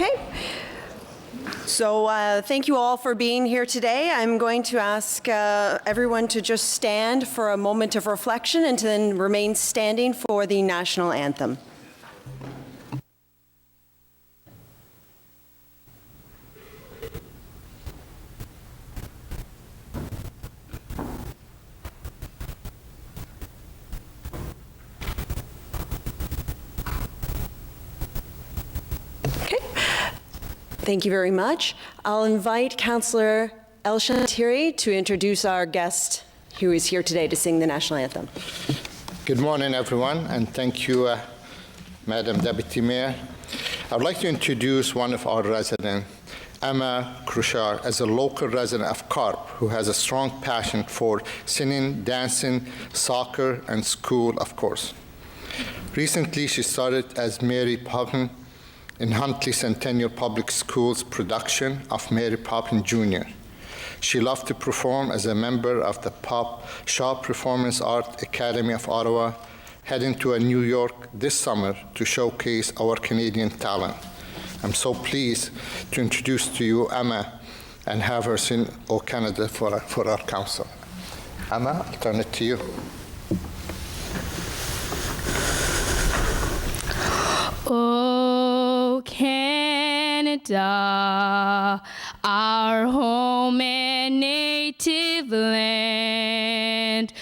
Okay. So thank you all for being here today. I'm going to ask everyone to just stand for a moment of reflection and to then remain standing for the national anthem. Thank you very much. I'll invite Councillor El Shantiri to introduce our guest who is here today to sing the national anthem. Good morning, everyone, and thank you, Madam Deputy Mayor. I'd like to introduce one of our residents, Emma Krushar, as a local resident of Carp who has a strong passion for singing, dancing, soccer, and school, of course. Recently, she started as Mary Poppins in Huntley Centennial Public Schools production of Mary Poppins Jr. She loved to perform as a member of the Shaw Performance Art Academy of Ottawa, heading to New York this summer to showcase our Canadian talent. I'm so pleased to introduce to you Emma and have her sing O Canada for our council. Emma, I'll turn it to you. Oh, Canada, our home and native land,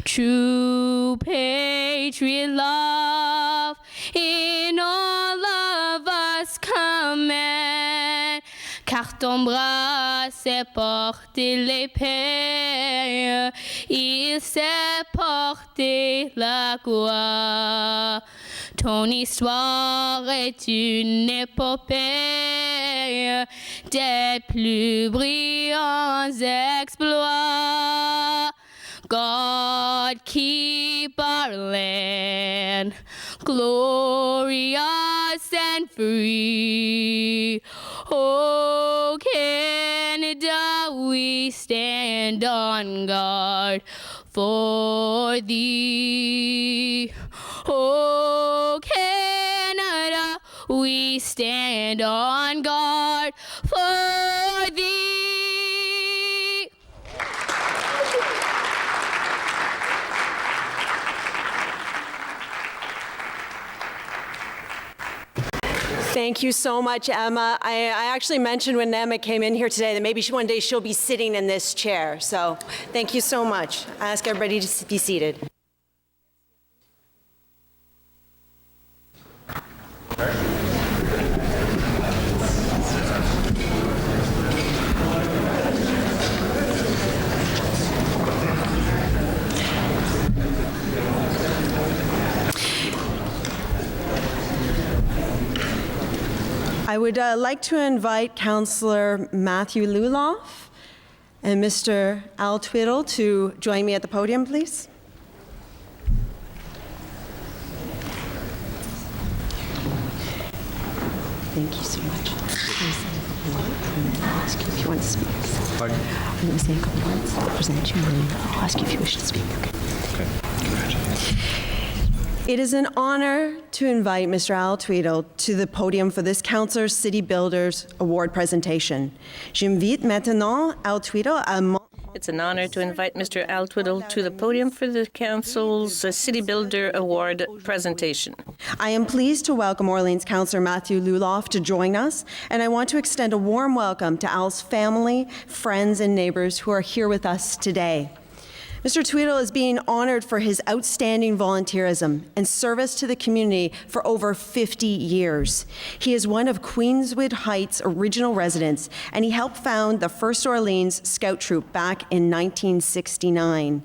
true patriot love in all of us command. Car ton bras sait porter l'épée, il sait porter la gloire. Ton histoire est une épopée des plus brillants exploits. God keep our land glorious and free. Oh, Canada, we stand on guard for thee. Oh, Canada, we stand on guard for thee. Thank you so much, Emma. I actually mentioned when Emma came in here today that maybe one day she'll be sitting in this chair. So thank you so much. I ask everybody to be seated. I would like to invite Councillor Matthew Luloff and Mr. Al Twiddle to join me at the podium, please. Thank you so much. I'm going to ask you if you want to speak. Pardon? I'm going to say a couple words, I'll present you, and then I'll ask you if you wish to speak. Okay. Congratulations. It is an honor to invite Mr. Al Twiddle to the podium for this Councillor City Builders Award presentation. J'invite maintenant Al Twiddle à It's an honor to invite Mr. Al Twiddle to the podium for the Council's City Builder Award presentation. I am pleased to welcome Orleans Councillor Matthew Luloff to join us, and I want to extend a warm welcome to Al's family, friends, and neighbors who are here with us today. Mr. Twiddle is being honored for his outstanding volunteerism and service to the community for over 50 years. He is one of Queenswood Heights' original residents, and he helped found the First Orleans Scout Troop back in 1969.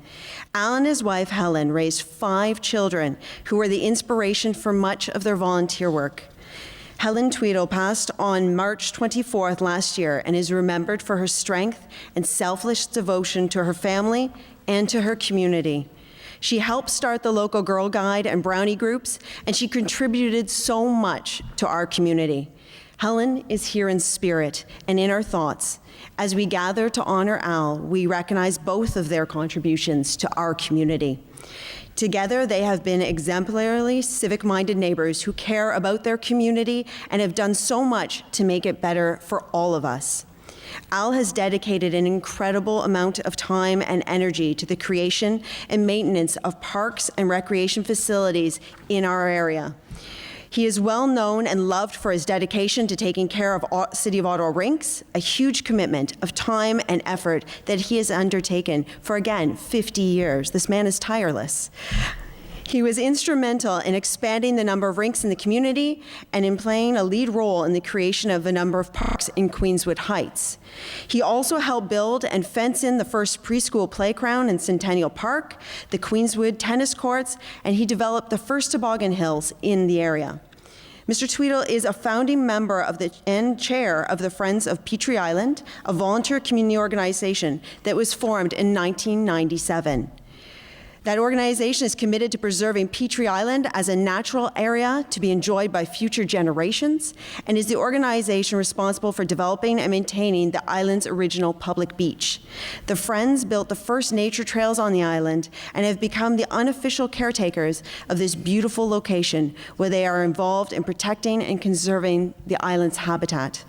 Al and his wife, Helen, raised 5 children who were the inspiration for much of their volunteer work. Helen Twiddle passed on March 24th last year and is remembered for her strength and selfless devotion to her family and to her community. She helped start the local Girl Guide and Brownie groups, and she contributed so much to our community. Helen is here in spirit and in our thoughts. As we gather to honor Al, we recognize both of their contributions to our community. Together, they have been exemplarily civic-minded neighbors who care about their community and have done so much to make it better for all of us. Al has dedicated an incredible amount of time and energy to the creation and maintenance of parks and recreation facilities in our area. He is well known and loved for his dedication to taking care of City of Ottawa rinks, a huge commitment of time and effort that he has undertaken for, again, 50 years. This man is tireless. He was instrumental in expanding the number of rinks in the community and in playing a lead role in the creation of a number of parks in Queenswood Heights. He also helped build and fence in the first preschool playground in Centennial Park, the Queenswood tennis courts, and he developed the first toboggan hills in the area. Mr. Tweedle is a founding member of and chair of the Friends of Petrie Island, a volunteer community organization that was formed in 1997. That organization is committed to preserving Petrie Island as a natural area to be enjoyed by future generations, and is the organization responsible for developing and maintaining the island's original public beach. The Friends built the first nature trails on the island and have become the unofficial caretakers of this beautiful location, where they are involved in protecting and conserving the island's habitat.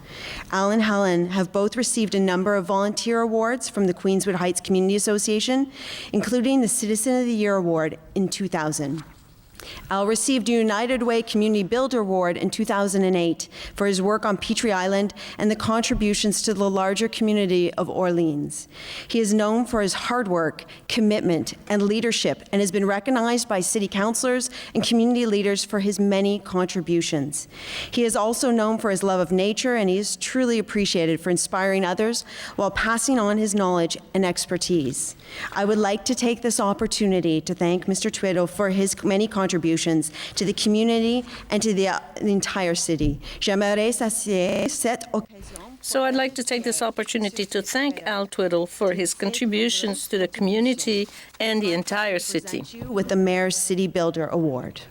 Al and Helen have both received a number of volunteer awards from the Queenswood Heights Community Association, including the Citizen of the Year Award in 2000. Al received a United Way Community Builder Award in 2008 for his work on Petrie Island and the contributions to the larger community of Orleans. He is known for his hard work, commitment, and leadership, and has been recognized by city councilors and community leaders for his many contributions. He is also known for his love of nature, and he is truly appreciated for inspiring others while passing on his knowledge and expertise. I would like to take this opportunity to thank Mr. Tweedle for his many contributions to the community and to the entire city. So I'd like to take this opportunity to thank Al Tweedle for his contributions to the community and the entire city. With the Mayor's City Builder Award.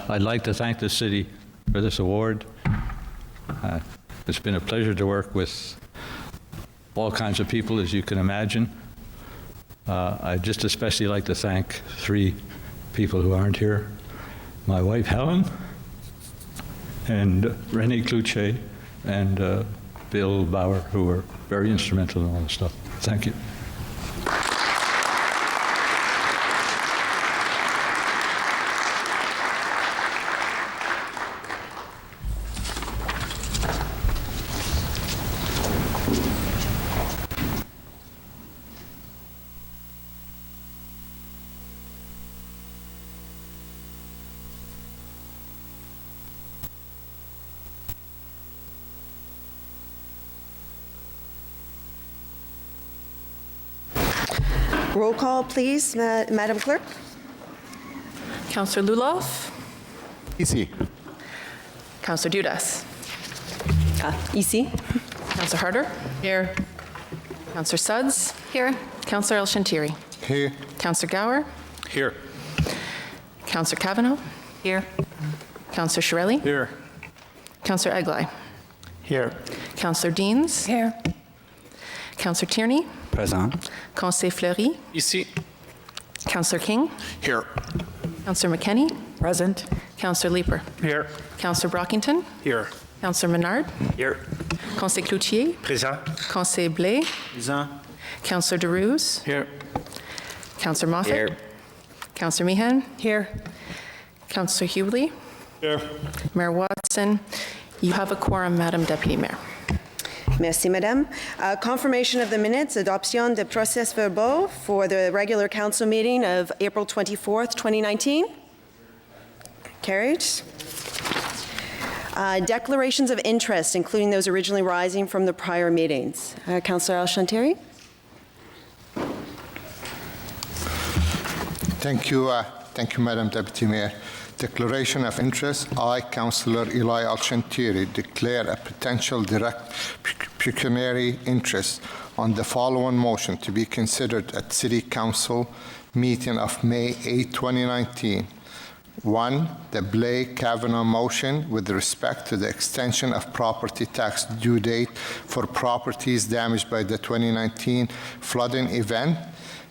I'd like to thank the city for this award. It's been a pleasure to work with all kinds of people, as you can imagine. I'd just especially like to thank three people who aren't here. My wife, Helen, and René Cloutier, and Bill Bauer, who were very instrumental in all this stuff. Thank you. Roll call, please, Madam Clerk. Councillor Luloff. Easy. Councillor Dudas. EC. Councillor Harder. Here. Councillor Suds. Here. Councillor El Shantiri. Here. Councillor Gower. Here. Councillor Cavanaugh. Here. Councillor Shirelli. Here. Councillor Eglai. Here. Councillor Deans. Here. Councillor Tierney. Present. Conseil Fleury. Ici. Councillor King. Here. Councillor McKenney. Present. Councillor Leeper. Here. Councillor Brockington. Here. Councillor Menard. Here. Conseil Cloutier. Présent. Conseil Blais. Présent. Councillor DeRuse. Here. Councillor Moffat. Here. Councillor Meehan. Here. Councillor Hewley. Here. Mayor Watson. You have a quorum, Madam Deputy Mayor. Merci, Madame. Confirmation of the minutes, adoption de procès verbaux for the regular council meeting of April 24th, 2019. Carried. Declarations of interest, including those originally rising from the prior meetings. Councillor El Shantiri. Thank you, Thank you, Madam Deputy Mayor. Declaration of interest. I, Councillor Eli Alchantiri, declare a potential direct pecuniary interest on the following motion to be considered at City Council meeting of May 8, 2019. 1. The Blake Kavanaugh motion with respect to the extension of property tax due date for properties damaged by the 2019 flooding event.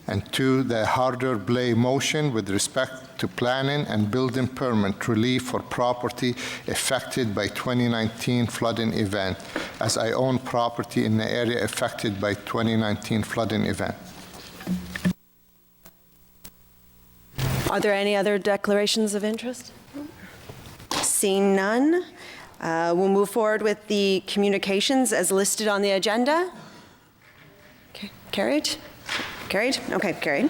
And 2. The Harder Blake motion with respect to planning and building permit relief for property affected by 2019 flooding event, as I own property in the area affected by 2019 flooding event. Are there any other declarations of interest? Seeing none, we'll move forward with the communications as listed on the agenda. Okay, carried? Carried? Okay, carried.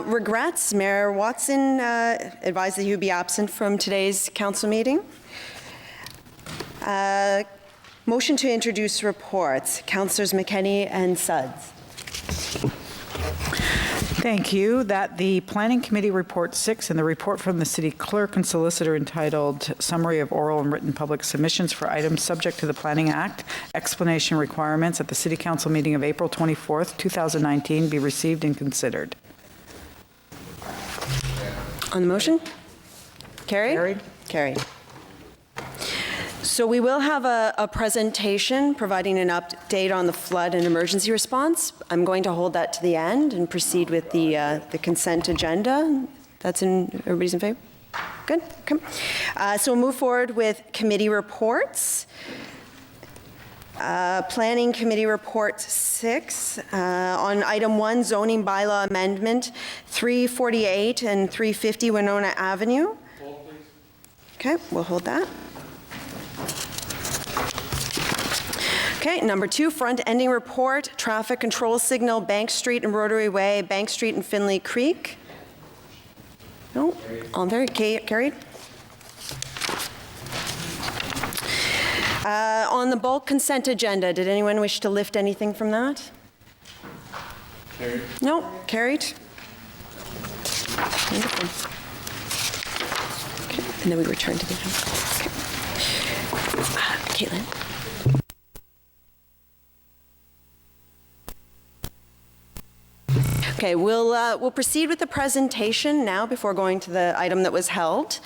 Regrets, Mayor Watson advised that he would be absent from today's council meeting. Motion to introduce reports. Councillors McKenney and Suds. Thank you. That the Planning Committee Report 6 and the report from the City Clerk and Solicitor entitled Summary of Oral and Written Public Submissions for Items Subject to the Planning Act, Explanation Requirements at the City Council meeting of April 24th, 2019 be received and considered. On the motion? Carried? Carried. Carried. So we will have a presentation providing an update on the flood and emergency response. I'm going to hold that to the end and proceed with the consent agenda. That's everybody's in favor? Good. Okay. So we'll move forward with committee reports. Planning Committee Report 6 on item 1, zoning bylaw amendment 348 and 350 Winona Avenue. Hold, please. Okay, we'll hold that. Okay, number 2, front-ending report, traffic control signal, Bank Street and Rotary Way, Bank Street and Finley Creek. No, all very carried. On the bulk consent agenda, did anyone wish to lift anything from that? Carried. No, carried. Wonderful. Okay, and then we return to the agenda. Okay. Caitlin. Okay, we'll proceed with the presentation now before going to the item that was held.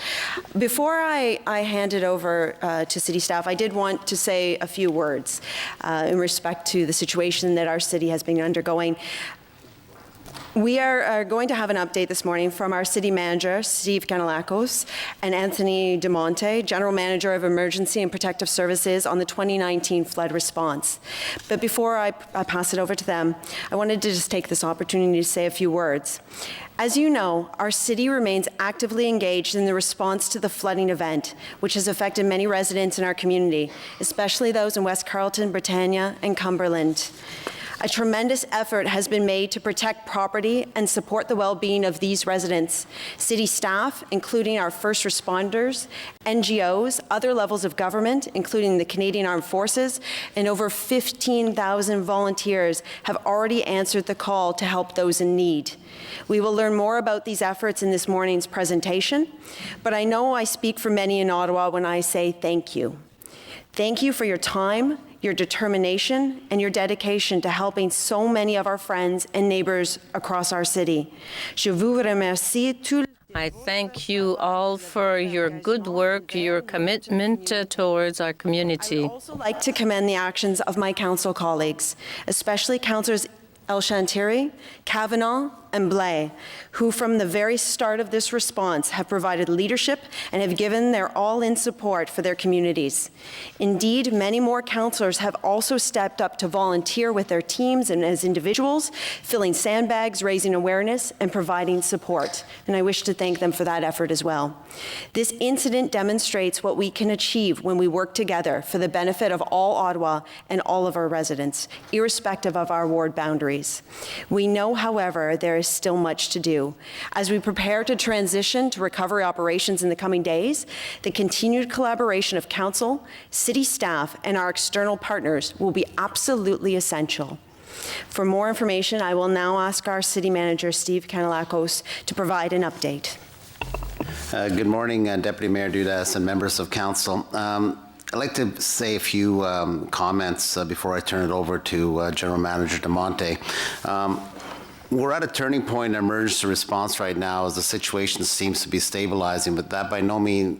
Before I hand it over to city staff, I did want to say a few words in respect to the situation that our city has been undergoing. We are going to have an update this morning from our city manager, Steve Kanalakos, and Anthony DeMonte, General Manager of Emergency and Protective Services, on the 2019 flood response. But before I pass it over to them, I wanted to just take this opportunity to say a few words. As you know, our city remains actively engaged in the response to the flooding event, which has affected many residents in our community, especially those in West Carleton, Britannia, and Cumberland. A tremendous effort has been made to protect property and support the well-being of these residents. City staff, including our first responders, NGOs, other levels of government, including the Canadian Armed Forces, and over 15,000 volunteers have already answered the call to help those in need. We will learn more about these efforts in this morning's presentation, but I know I speak for many in Ottawa when I say thank you. Thank you for your time, your determination, and your dedication to helping so many of our friends and neighbors across our city. Je vous remercie tous. I thank you all for your good work, your commitment towards our community. I would also like to commend the actions of my council colleagues, especially Councillors Alchantiri, Kavanaugh, and Blais, who from the very start of this response have provided leadership and have given their all-in support for their communities. Indeed, many more councillors have also stepped up to volunteer with their teams and as individuals, filling sandbags, raising awareness, and providing support. And I wish to thank them for that effort as well. This incident demonstrates what we can achieve when we work together for the benefit of all Ottawa and all of our residents, irrespective of our ward boundaries. We know, however, there is still much to do. As we prepare to transition to recovery operations in the coming days, the continued collaboration of council, city staff, and our external partners will be absolutely essential. For more information, I will now ask our City Manager, Steve Kanellakos, to provide an update. Good morning, Deputy Mayor Dudas and members of Council. I'd like to say a few comments before I turn it over to General Manager DeMonte. We're at a turning point in emergency response right now as the situation seems to be stabilizing, but that by no means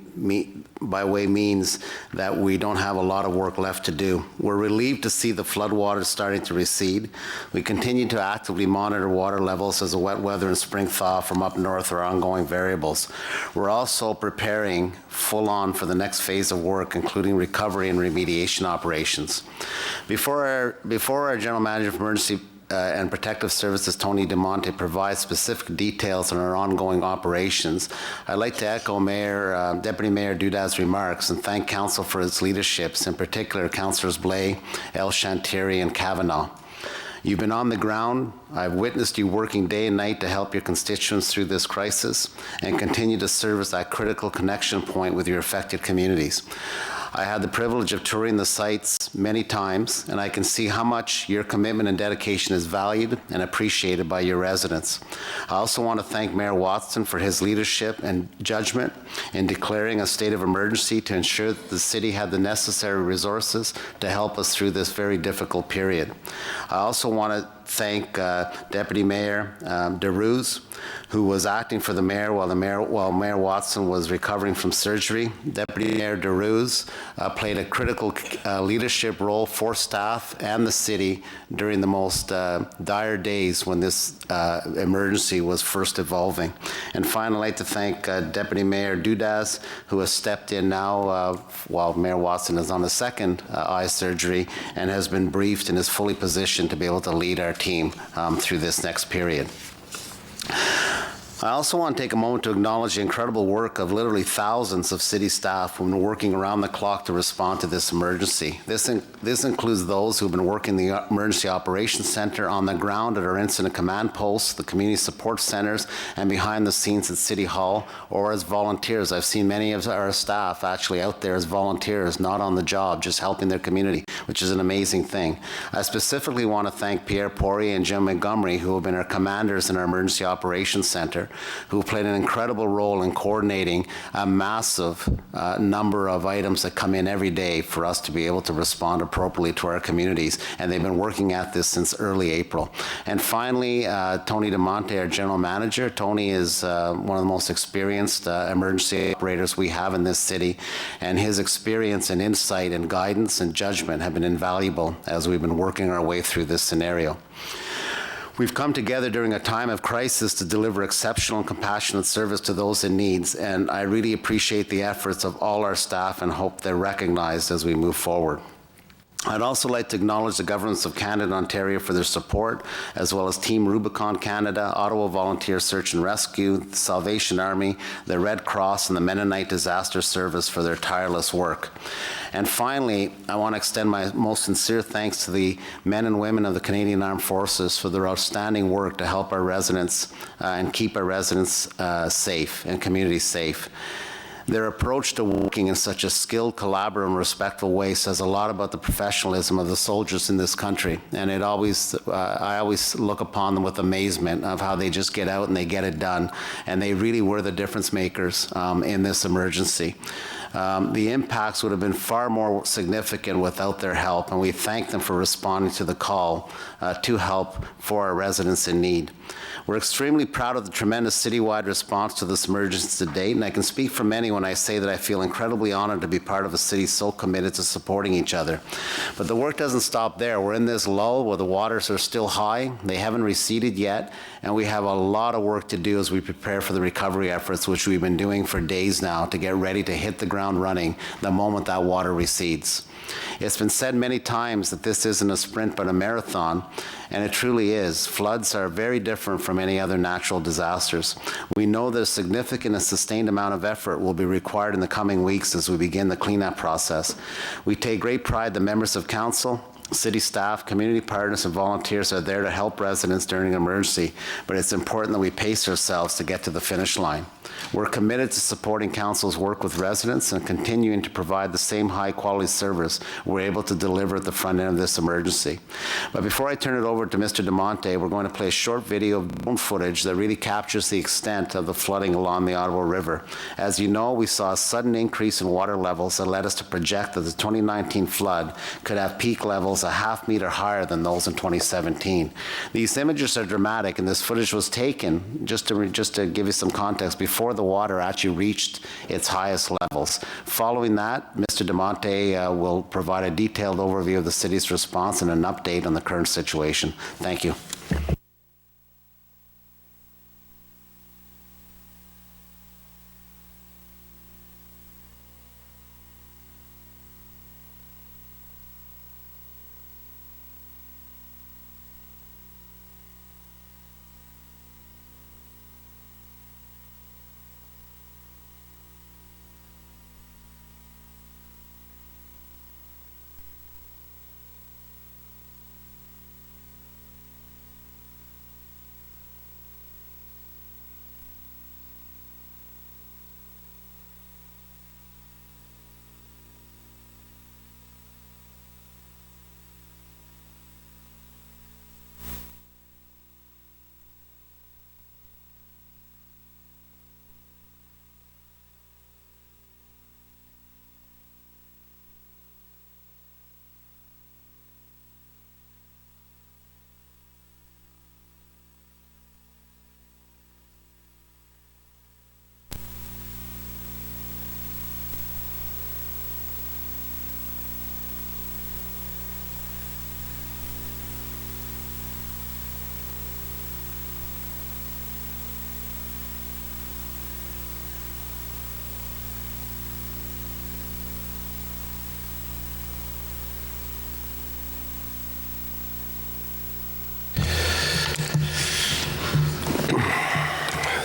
means that we don't have a lot of work left to do. We're relieved to see the floodwaters starting to recede. We continue to actively monitor water levels as the wet weather and spring thaw from up north are ongoing variables. We're also preparing full on for the next phase of work, including recovery and remediation operations. Before our General Manager of Emergency and Protective Services, Tony DeMonte, provides specific details on our ongoing operations, I'd like to echo Deputy Mayor Dudas' remarks and thank Council for its leaderships, in particular Councillors Blais, El Shantiri, and Kavanaugh. You've been on the ground. I've witnessed you working day and night to help your constituents through this crisis and continue to serve as that critical connection point with your affected communities. I had the privilege of touring the sites many times, and I can see how much your commitment and dedication is valued and appreciated by your residents. I also want to thank Mayor Watson for his leadership and judgment in declaring a state of emergency to ensure that the city had the necessary resources to help us through this very difficult period. I also want to thank Deputy Mayor DeRuse, who was acting for the mayor while Mayor Watson was recovering from surgery. Deputy Mayor DeRuse played a critical leadership role for staff and the city during the most dire days when this emergency was first evolving. And finally, I'd like to thank Deputy Mayor Dudas, who has stepped in now while Mayor Watson is on the second eye surgery and has been briefed and is fully positioned to be able to lead our team through this next period. I also want to take a moment to acknowledge the incredible work of literally thousands of city staff who have been working around the clock to respond to this emergency. This includes those who have been working the Emergency Operations Center, on the ground at our incident command posts, the community support centers, and behind the scenes at City Hall, or as volunteers. I've seen many of our staff actually out there as volunteers, not on the job, just helping their community, which is an amazing thing. I specifically want to thank Pierre Poirier and Jim Montgomery, who have been our commanders in our Emergency Operations Center, who played an incredible role in coordinating a massive number of items that come in every day for us to be able to respond appropriately to our communities. And they've been working at this since early April. And finally, Tony DeMonte, our general manager. Tony is one of the most experienced emergency operators we have in this city. And his experience and insight and guidance and judgment have been invaluable as we've been working our way through this scenario. We've come together during a time of crisis to deliver exceptional and compassionate service to those in need, and I really appreciate the efforts of all our staff and hope they're recognized as we move forward. I'd also like to acknowledge the governments of Canada and Ontario for their support, as well as Team Rubicon Canada, Ottawa Volunteer Search and Rescue, the Salvation Army, the Red Cross, and the Mennonite Disaster Service for their tireless work. And finally, I want to extend my most sincere thanks to the men and women of the Canadian Armed Forces for their outstanding work to help our residents and keep our residents safe and communities safe. Their approach to working in such a skilled, collaborative, and respectful way says a lot about the professionalism of the soldiers in this country. And I always look upon them with amazement of how they just get out and they get it done. And they really were the difference makers in this emergency. The impacts would have been far more significant without their help, and we thank them for responding to the call to help for our residents in need. We're extremely proud of the tremendous citywide response to this emergency to date, and I can speak for many when I say that I feel incredibly honored to be part of a city so committed to supporting each other. But the work doesn't stop there. We're in this lull where the waters are still high, they haven't receded yet, and we have a lot of work to do as we prepare for the recovery efforts, which we've been doing for days now, to get ready to hit the ground running the moment that water recedes. It's been said many times that this isn't a sprint but a marathon, and it truly is. Floods are very different from any other natural disasters. We know that a significant and sustained amount of effort will be required in the coming weeks as we begin the cleanup process. We take great pride that members of council, city staff, community partners, and volunteers are there to help residents during an emergency, but it's important that we pace ourselves to get to the finish line. We're committed to supporting Council's work with residents and continuing to provide the same high-quality service we're able to deliver at the front end of this emergency. But before I turn it over to Mr. DeMonte, we're going to play a short video of drone footage that really captures the extent of the flooding along the Ottawa River. As you know, we saw a sudden increase in water levels that led us to project that the 2019 flood could have peak levels a half meter higher than those in 2017. These images are dramatic, and this footage was taken, just to give you some context, before the water actually reached its highest levels. Following that, Mr. DeMonte will provide a detailed overview of the city's response and an update on the current situation. Thank you.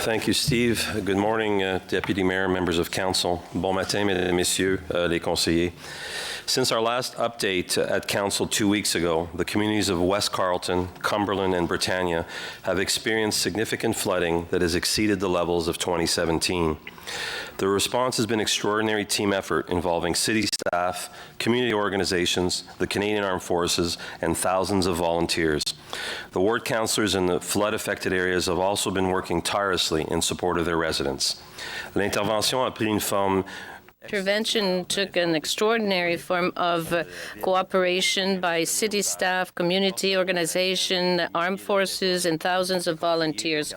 Thank you, Steve. Good morning, Deputy Mayor, members of Council. Bon matin, mesdames et messieurs, les conseillers. Since our last update at Council 2 weeks ago, the communities of West Carleton, Cumberland, and Britannia have experienced significant flooding that has exceeded the levels of 2017. The response has been an extraordinary team effort involving city staff, community organizations, the Canadian Armed Forces, and thousands of volunteers. The ward councillors in the flood-affected areas have also been working tirelessly in support of their residents. L'intervention a pris une forme Intervention took an extraordinary form of cooperation by city staff, community organization, armed forces, and thousands of volunteers.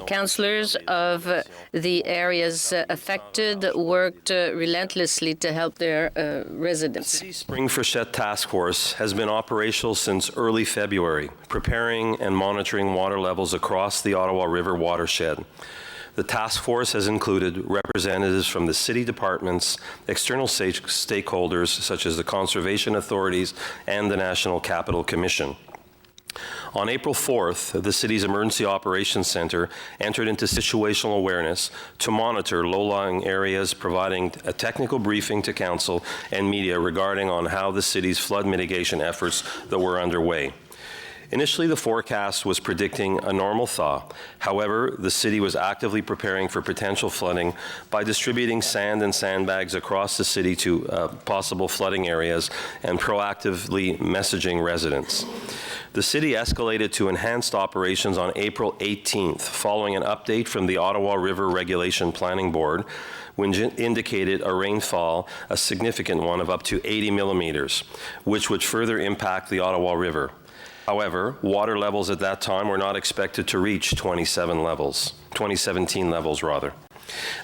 Councillors of the areas affected worked relentlessly to help their residents. The City Spring Freshet Task Force has been operational since early February, preparing and monitoring water levels across the Ottawa River watershed. The task force has included representatives from the city departments, external stakeholders such as the conservation authorities and the National Capital Commission. On April 4th, the city's Emergency Operations Center entered into situational awareness to monitor low-lying areas, providing a technical briefing to council and media regarding on how the city's flood mitigation efforts that were underway. Initially, the forecast was predicting a normal thaw. However, the city was actively preparing for potential flooding by distributing sand and sandbags across the city to possible flooding areas and proactively messaging residents. The city escalated to enhanced operations on April 18th, following an update from the Ottawa River Regulation Planning Board, which indicated a rainfall, a significant one of up to 80 millimeters, which would further impact the Ottawa River. However, water levels at that time were not expected to reach 2017 levels.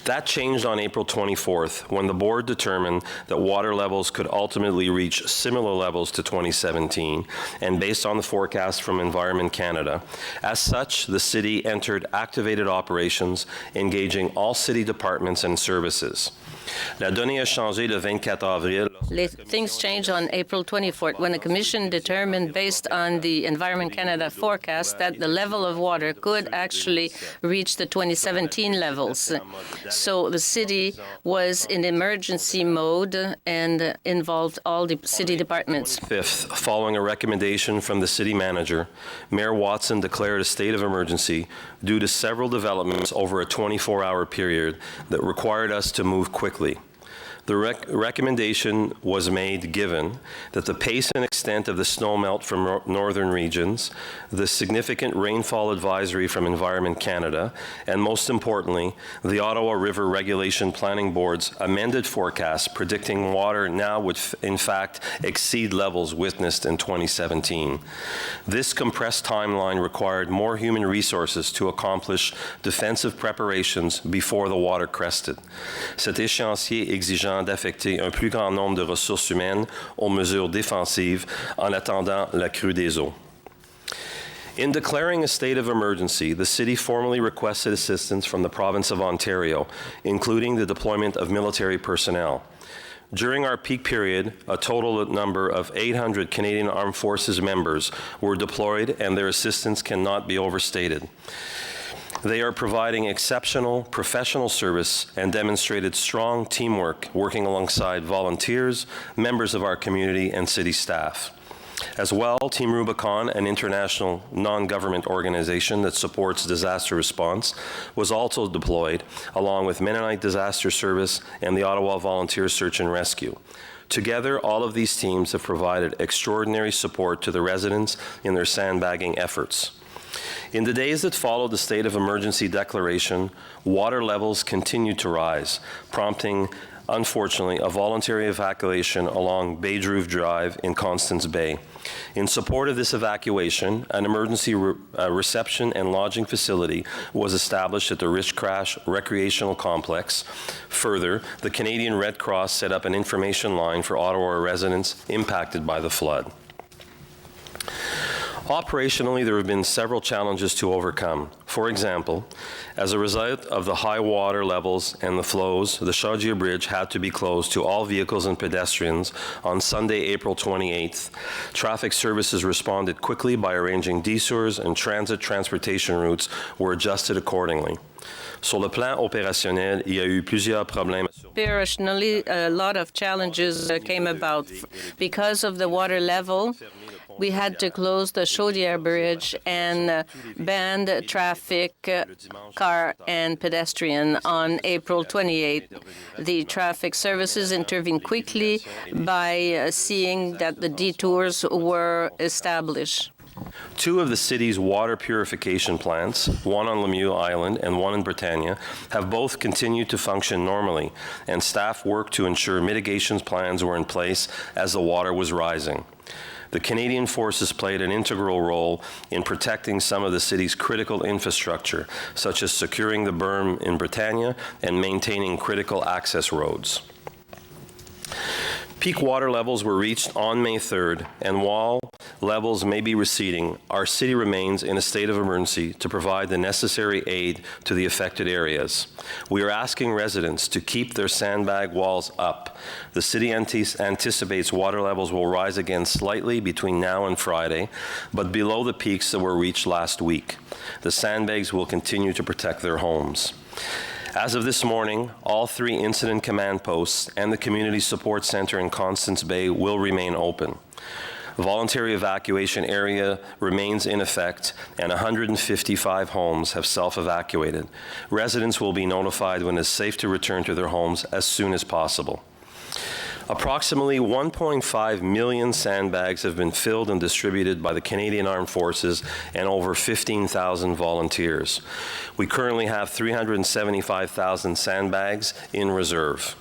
That changed on April 24th when the board determined that water levels could ultimately reach similar levels to 2017 and based on the forecast from Environment Canada. As such, the city entered activated operations engaging all city departments and services. La donnée a changé le 24 avril. Things changed on April 24th when the Commission determined, based on the Environment Canada forecast, that the level of water could actually reach the 2017 levels. So the city was in emergency mode and involved all the city departments. 5th, following a recommendation from the city manager, Mayor Watson declared a state of emergency due to several developments over a 24-hour period that required us to move quickly. The recommendation was made given that the pace and extent of the snowmelt from northern regions, the significant rainfall advisory from Environment Canada, and most importantly, the Ottawa River Regulation Planning Board's amended forecast predicting water now would in fact exceed levels witnessed in 2017. This compressed timeline required more human resources to accomplish defensive preparations before the water crested. Cet échéancier exigeant d'affecter un plus grand nombre de ressources humaines aux mesures défensives en attendant la crue des eaux. In declaring a state of emergency, the city formally requested assistance from the province of Ontario, including the deployment of military personnel. During our peak period, a total number of 800 Canadian Armed Forces members were deployed, and their assistance cannot be overstated. They are providing exceptional professional service and demonstrated strong teamwork working alongside volunteers, members of our community, and city staff. As well, Team Rubicon, an international non-government organization that supports disaster response, was also deployed, along with Mennonite Disaster Service and the Ottawa Volunteer Search and Rescue. Together, all of these teams have provided extraordinary support to the residents in their sandbagging efforts. In the days that followed the state of emergency declaration, water levels continued to rise, prompting, unfortunately, a voluntary evacuation along Baydrove Drive in Constance Bay. In support of this evacuation, an emergency reception and lodging facility was established at the Richcrash Recreational Complex. Further, the Canadian Red Cross set up an information line for Ottawa residents impacted by the flood. Operationally, there have been several challenges to overcome. For example, as a result of the high water levels and the flows, the Chaudière Bridge had to be closed to all vehicles and pedestrians on Sunday, April 28th. Traffic services responded quickly by arranging detours, and transit transportation routes were adjusted accordingly. Sur le plan opérationnel, il y a eu plusieurs problèmes. Operationally, a lot of challenges came about. Because of the water level, we had to close the Chaudière Bridge and ban traffic, car and pedestrian on April 28. The traffic services intervened quickly by seeing that the detours were established. Two of the city's water purification plants, one on Lemieux Island and one in Britannia, have both continued to function normally, and staff worked to ensure mitigation plans were in place as the water was rising. The Canadian Forces played an integral role in protecting some of the city's critical infrastructure, such as securing the berm in Britannia and maintaining critical access roads. Peak water levels were reached on May 3rd, and while levels may be receding, our city remains in a state of emergency to provide the necessary aid to the affected areas. We are asking residents to keep their sandbag walls up. The city anticipates water levels will rise again slightly between now and Friday, but below the peaks that were reached last week. The sandbags will continue to protect their homes. As of this morning, all 3 incident command posts and the Community Support Center in Constance Bay will remain open. The voluntary evacuation area remains in effect, and 155 homes have self-evacuated. Residents will be notified when it's safe to return to their homes as soon as possible. Approximately 1.5 million sandbags have been filled and distributed by the Canadian Armed Forces and over 15,000 volunteers. We currently have 375,000 sandbags in reserve.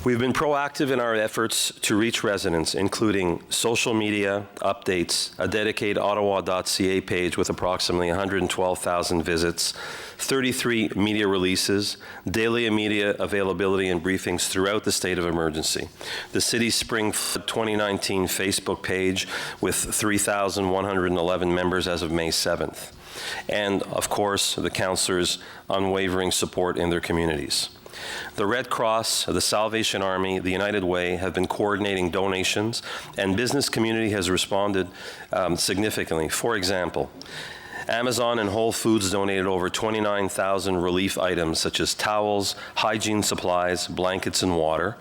We've been proactive in our efforts to reach residents, including social media updates, a dedicated ottawa.ca page with approximately 112,000 visits, 33 media releases, daily media availability and briefings throughout the state of emergency. The city's Spring 2019 Facebook page with 3,111 members as of May 7th. And, of course, the councillors' unwavering support in their communities. The Red Cross, the Salvation Army, the United Way have been coordinating donations, and business community has responded significantly. For example, Amazon and Whole Foods donated over 29,000 relief items such as towels, hygiene supplies, blankets, and water.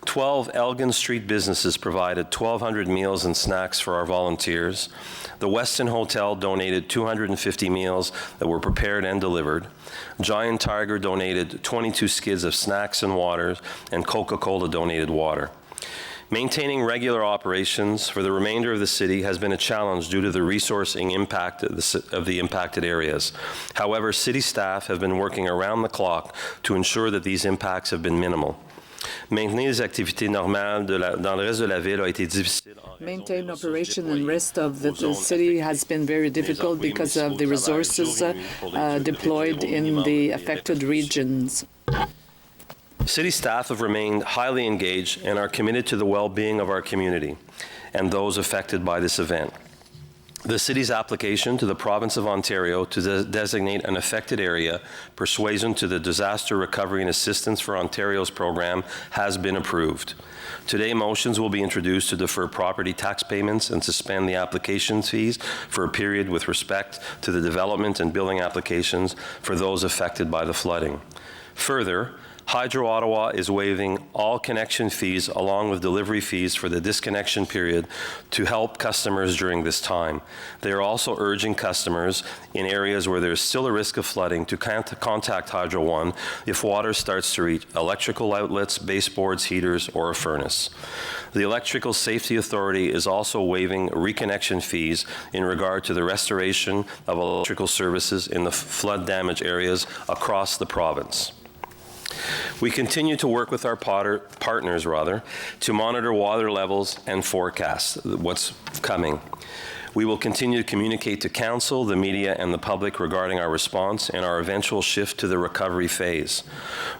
12 Elgin Street businesses provided 1,200 meals and snacks for our volunteers. The Westin Hotel donated 250 meals that were prepared and delivered. Giant Tiger donated 22 skids of snacks and waters, and Coca-Cola donated water. Maintaining regular operations for the remainder of the city has been a challenge due to the resourcing impact of the impacted areas. However, city staff have been working around the clock to ensure that these impacts have been minimal. Maintenir les activités normales dans le reste de la ville a été difficile. Maintain operation in the rest of the city has been very difficult because of the resources deployed in the affected regions. City staff have remained highly engaged and are committed to the well-being of our community and those affected by this event. The city's application to the province of Ontario to designate an affected area pursuant to the Disaster Recovery and Assistance for Ontario's program has been approved. Today, motions will be introduced to defer property tax payments and suspend the application fees for a period with respect to the development and building applications for those affected by the flooding. Further, Hydro Ottawa is waiving all connection fees along with delivery fees for the disconnection period to help customers during this time. They are also urging customers in areas where there is still a risk of flooding to contact Hydro One if water starts to reach electrical outlets, baseboards, heaters, or a furnace. The Electrical Safety Authority is also waiving reconnection fees in regard to the restoration of electrical services in the flood damaged areas across the province. We continue to work with our partners to monitor water levels and forecast what's coming. We will continue to communicate to Council, the media, and the public regarding our response and our eventual shift to the recovery phase.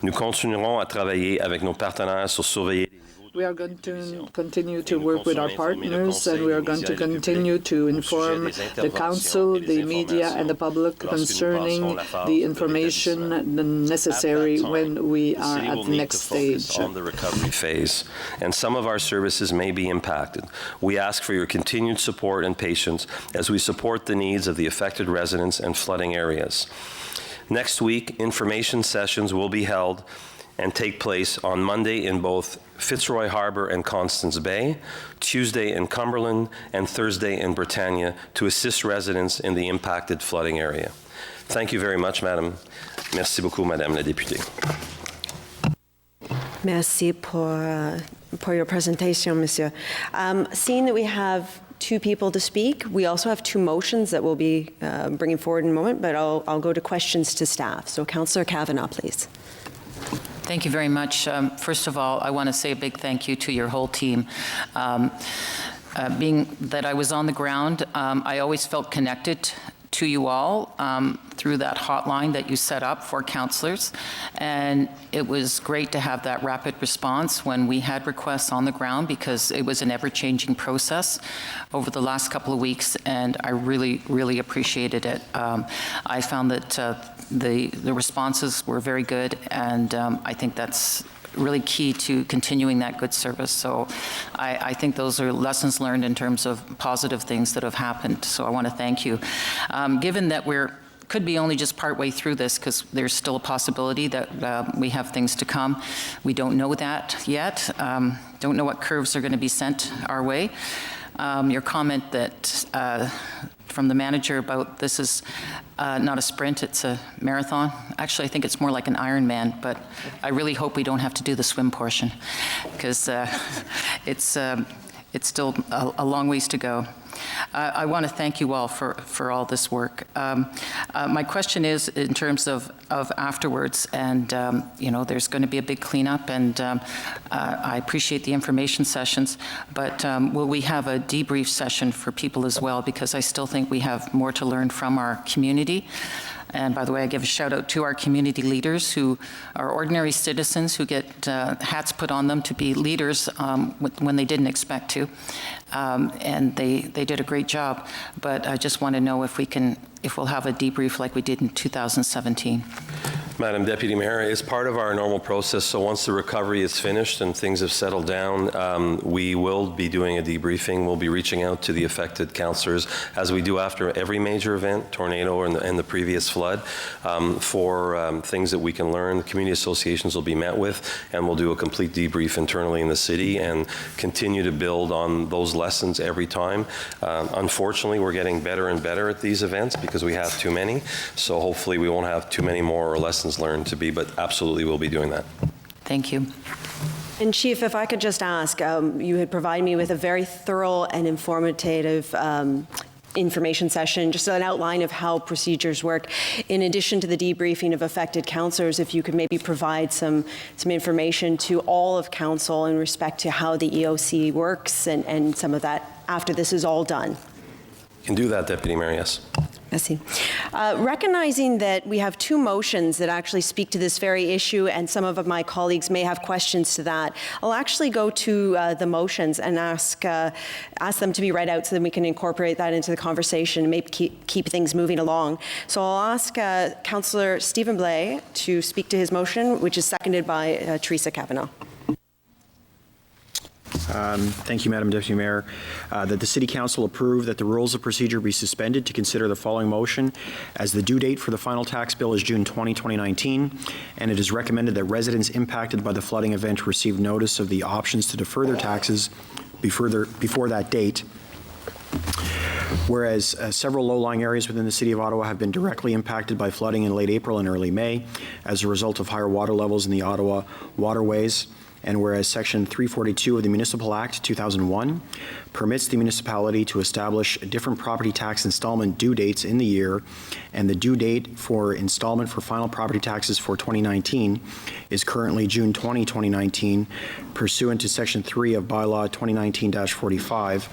Nous continuerons à travailler avec nos partenaires sur surveiller. We are going to continue to work with our partners, and we are going to continue to inform the Council, the media, and the public concerning the information necessary when we are at the next stage. On the recovery phase, and some of our services may be impacted. We ask for your continued support and patience as we support the needs of the affected residents and flooding areas. Next week, information sessions will be held and take place on Monday in both Fitzroy Harbour and Constance Bay, Tuesday in Cumberland, and Thursday in Britannia to assist residents in the impacted flooding area. Thank you very much, Madam. Merci beaucoup, Madame la députée. Merci pour your presentation, Monsieur. Seeing that we have two people to speak, we also have two motions that we'll be bringing forward in a moment, but I'll go to questions to staff. So, Councillor Kavanagh, please. Thank you very much. First of all, I want to say a big thank you to your whole team. Being that I was on the ground, I always felt connected to you all through that hotline that you set up for councillors. And it was great to have that rapid response when we had requests on the ground, because it was an ever-changing process over the last couple of weeks, and I really, really appreciated it. I found that the responses were very good, and I think that's really key to continuing that good service. So I think those are lessons learned in terms of positive things that have happened. So I want to thank you. Given that could be only just partway through this, because there's still a possibility that we have things to come. We don't know that yet. Don't know what curves are going to be sent our way. Your comment that from the manager about this is not a sprint, it's a marathon. Actually, I think it's more like an Ironman, but I really hope we don't have to do the swim portion, because it's still a long ways to go. I want to thank you all for all this work. My question is in terms of afterwards, and you know, there's going to be a big cleanup, and I appreciate the information sessions, but will we have a debrief session for people as well? Because I still think we have more to learn from our community. And by the way, I give a shout out to our community leaders who are ordinary citizens who get hats put on them to be leaders when they didn't expect to. And they did a great job. But I just want to know if we'll have a debrief like we did in 2017. Madam Deputy Mayor, it's part of our normal process. So once the recovery is finished and things have settled down, we will be doing a debriefing. We'll be reaching out to the affected councillors, as we do after every major event, tornado and the previous flood, for things that we can learn. Community associations will be met with, and we'll do a complete debrief internally in the city and continue to build on those lessons every time. Unfortunately, we're getting better and better at these events because we have too many. So hopefully we won't have too many more or lessons learned to be, but absolutely we'll be doing that. Thank you. And Chief, if I could just ask, you had provided me with a very thorough and informative information session, just an outline of how procedures work. In addition to the debriefing of affected councillors, if you could maybe provide some information to all of council in respect to how the EOC works and some of that after this is all done. You can do that, Deputy Mayor, yes. Merci. Recognizing that we have two motions that actually speak to this very issue, and some of my colleagues may have questions to that, I'll actually go to the motions and ask them to be read out so that we can incorporate that into the conversation and maybe keep things moving along. So I'll ask Councillor Stephen Blais to speak to his motion, which is seconded by Teresa Cavanaugh. Thank you, Madam Deputy Mayor. That the City Council approve that the rules of procedure be suspended to consider the following motion, as the due date for the final tax bill is June 20, 2019, and it is recommended that residents impacted by the flooding event receive notice of the options to defer their taxes before that date. Whereas several low-lying areas within the City of Ottawa have been directly impacted by flooding in late April and early May as a result of higher water levels in the Ottawa waterways, and whereas Section 342 of the Municipal Act 2001 permits the municipality to establish different property tax installment due dates in the year, and the due date for installment for final property taxes for 2019 is currently June 20, 2019, pursuant to Section 3 of Bylaw 2019-45,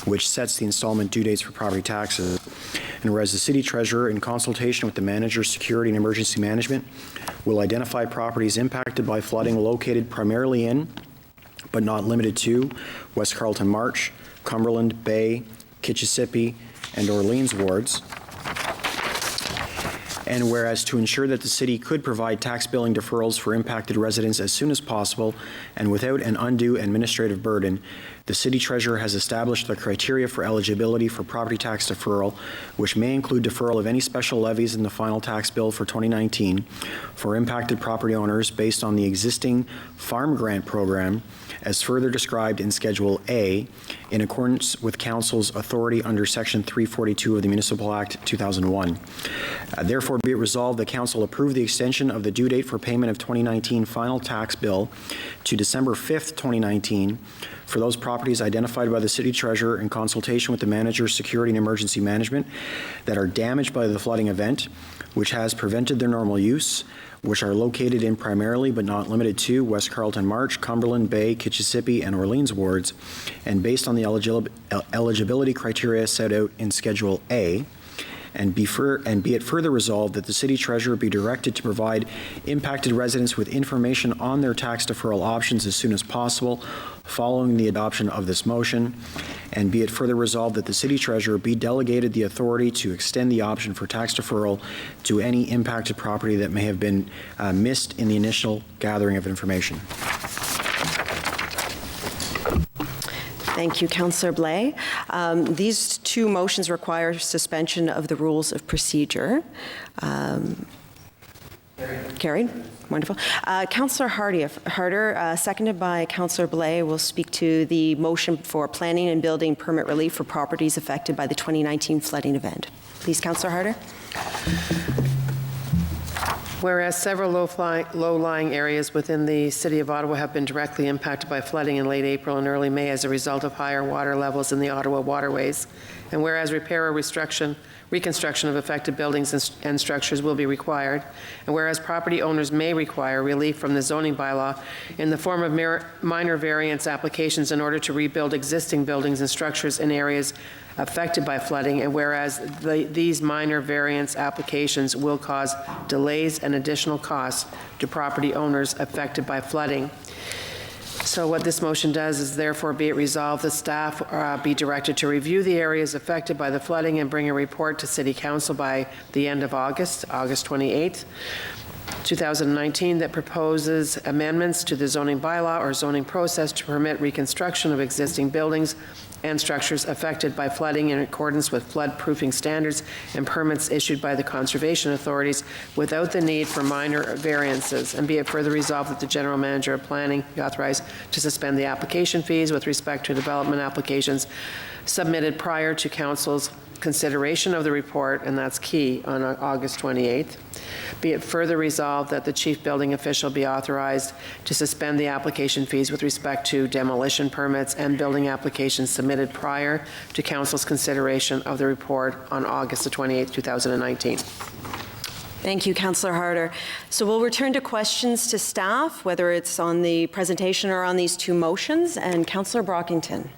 which sets the installment due dates for property taxes. And whereas the City Treasurer, in consultation with the Manager, Security and Emergency Management, will identify properties impacted by flooding located primarily in, but not limited to, West Carleton March, Cumberland, Bay, Kitchissippi, and Orleans wards. And whereas to ensure that the city could provide tax billing deferrals for impacted residents as soon as possible and without an undue administrative burden, the City Treasurer has established the criteria for eligibility for property tax deferral, which may include deferral of any special levies in the final tax bill for 2019 for impacted property owners based on the existing farm grant program as further described in Schedule A, in accordance with Council's authority under Section 342 of the Municipal Act 2001. Therefore, be it resolved that Council approve the extension of the due date for payment of 2019 final tax bill to December 5th, 2019, for those properties identified by the City Treasurer in consultation with the Manager, Security and Emergency Management that are damaged by the flooding event, which has prevented their normal use, which are located in primarily but not limited to West Carleton March, Cumberland, Bay, Kitchissippi, and Orleans wards, and based on the eligibility criteria set out in Schedule A, and be it further resolved that the City Treasurer be directed to provide impacted residents with information on their tax deferral options as soon as possible following the adoption of this motion, and be it further resolved that the City Treasurer be delegated the authority to extend the option for tax deferral to any impacted property that may have been missed in the initial gathering of information. Thank you, Councillor Blais. These two motions require suspension of the rules of procedure. Carried. Wonderful. Councillor Harder, seconded by Councillor Blais, will speak to the motion for planning and building permit relief for properties affected by the 2019 flooding event. Please, Councillor Harder. Whereas several low-lying areas within the City of Ottawa have been directly impacted by flooding in late April and early May as a result of higher water levels in the Ottawa waterways, and whereas repair or reconstruction of affected buildings and structures will be required, and whereas property owners may require relief from the zoning bylaw in the form of minor variance applications in order to rebuild existing buildings and structures in areas affected by flooding, and whereas these minor variance applications will cause delays and additional costs to property owners affected by flooding. So what this motion does is therefore be it resolved that staff be directed to review the areas affected by the flooding and bring a report to City Council by the end of August 28th. 2019 that proposes amendments to the zoning bylaw or zoning process to permit reconstruction of existing buildings and structures affected by flooding in accordance with flood-proofing standards and permits issued by the conservation authorities without the need for minor variances. And be it further resolved that the general manager of planning be authorized to suspend the application fees with respect to development applications submitted prior to council's consideration of the report, and that's key, on August 28th. Be it further resolved that the chief building official be authorized to suspend the application fees with respect to demolition permits and building applications submitted prior to council's consideration of the report on August the 28th, 2019. Thank you, Councillor Harder. So we'll return to questions to staff, whether it's on the presentation or on these two motions, and Councillor Brockington.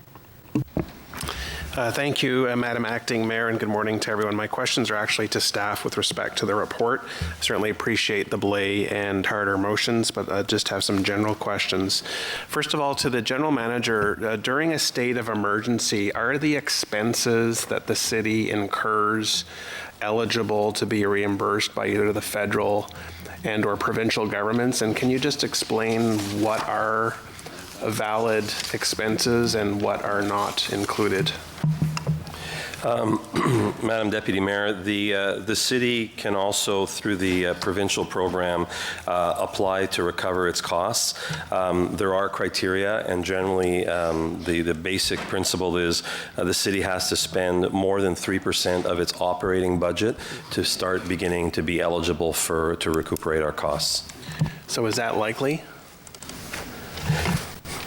Thank you, Madam Acting Mayor, and good morning to everyone. My questions are actually to staff with respect to the report. I certainly appreciate the Blais and Harder motions, but I just have some general questions. First of all, to the general manager, during a state of emergency, are the expenses that the city incurs eligible to be reimbursed by either the federal and or provincial governments? And can you just explain what are valid expenses and what are not included? Madam Deputy Mayor, the city can also, through the provincial program, apply to recover its costs. There are criteria, and generally the basic principle is the city has to spend more than 3% of its operating budget to start beginning to be eligible to recuperate our costs. So is that likely?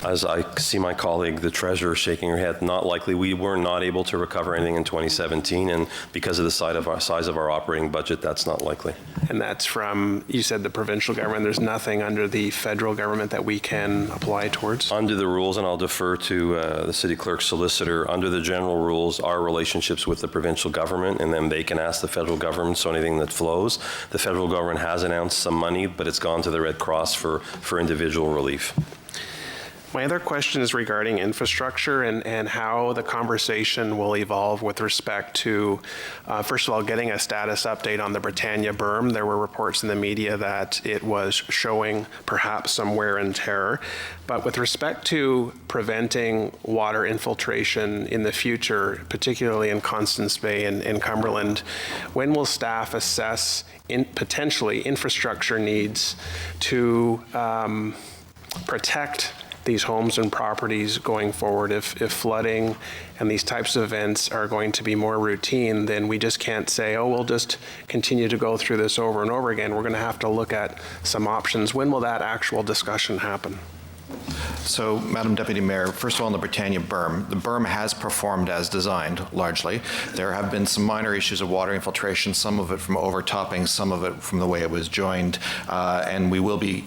As I see my colleague, the treasurer, shaking her head, not likely. We were not able to recover anything in 2017, and because of the size of our operating budget, that's not likely. And that's from, you said, the provincial government. There's nothing under the federal government that we can apply towards? Under the rules, and I'll defer to the city clerk's solicitor, under the general rules, our relationships with the provincial government, and then they can ask the federal government, so anything that flows. The federal government has announced some money, but it's gone to the Red Cross for individual relief. My other question is regarding infrastructure and how the conversation will evolve with respect to, first of all, getting a status update on the Britannia berm. There were reports in the media that it was showing perhaps some wear and tear. But with respect to preventing water infiltration in the future, particularly in Constance Bay and Cumberland, when will staff assess potentially infrastructure needs to protect these homes and properties going forward? If flooding and these types of events are going to be more routine, then we just can't say, oh, we'll just continue to go through this over and over again. We're going to have to look at some options. When will that actual discussion happen? So, Madam Deputy Mayor, first of all, on the Britannia berm, the berm has performed as designed, largely. There have been some minor issues of water infiltration, some of it from overtopping, some of it from the way it was joined, and we will be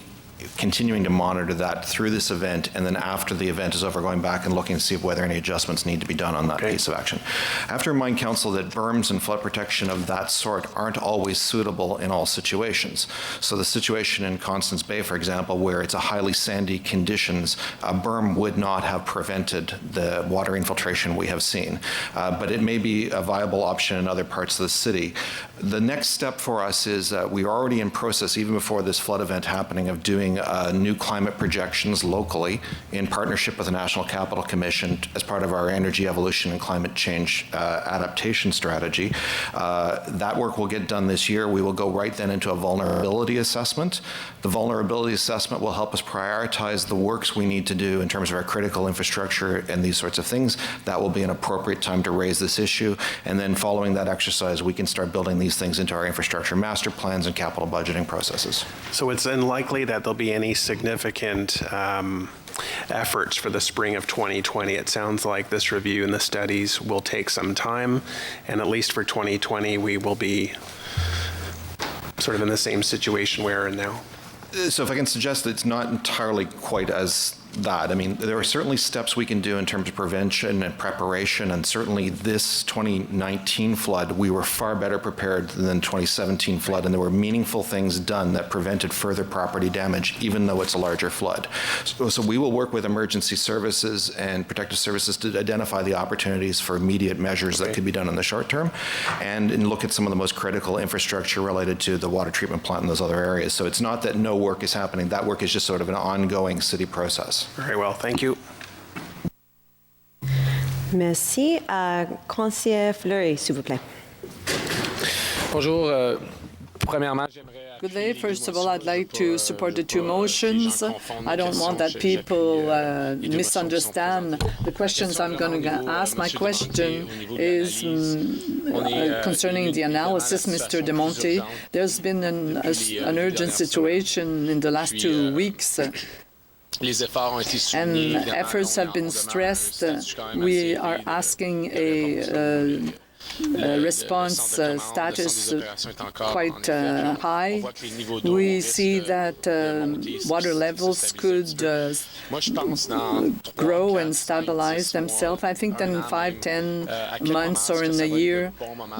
continuing to monitor that through this event, and then after the event is over, going back and looking to see whether any adjustments need to be done on that piece of action. I have to remind Council that berms and flood protection of that sort aren't always suitable in all situations. So the situation in Constance Bay, for example, where it's a highly sandy conditions, a berm would not have prevented the water infiltration we have seen. But it may be a viable option in other parts of the city. The next step for us is we are already in process, even before this flood event happening, of doing new climate projections locally in partnership with the National Capital Commission as part of our energy evolution and climate change adaptation strategy. That work will get done this year. We will go right then into a vulnerability assessment. The vulnerability assessment will help us prioritize the works we need to do in terms of our critical infrastructure and these sorts of things. That will be an appropriate time to raise this issue. And then following that exercise, we can start building these things into our infrastructure master plans and capital budgeting processes. So it's unlikely that there'll be any significant efforts for the spring of 2020. It sounds like this review and the studies will take some time, and at least for 2020, we will be sort of in the same situation we are in now. So if I can suggest that it's not entirely quite as that. I mean, there are certainly steps we can do in terms of prevention and preparation, and certainly this 2019 flood, we were far better prepared than 2017 flood, and there were meaningful things done that prevented further property damage, even though it's a larger flood. So we will work with emergency services and protective services to identify the opportunities for immediate measures that could be done in the short term, and look at some of the most critical infrastructure related to the water treatment plant in those other areas. So it's not that no work is happening. That work is just sort of an ongoing city process. Very well, thank you. Merci. Conseiller Fleury, s'il vous plaît. Bonjour. Good day. First of all, I'd like to support the two motions. I don't want that people misunderstand the questions I'm going to ask. My question is concerning the analysis, Mr. De Monte. There's been an urgent situation in the last 2 weeks. And efforts have been stressed. We are asking a response status quite high. We see that water levels could grow and stabilize themselves. I think that in 5-10 months or in a year,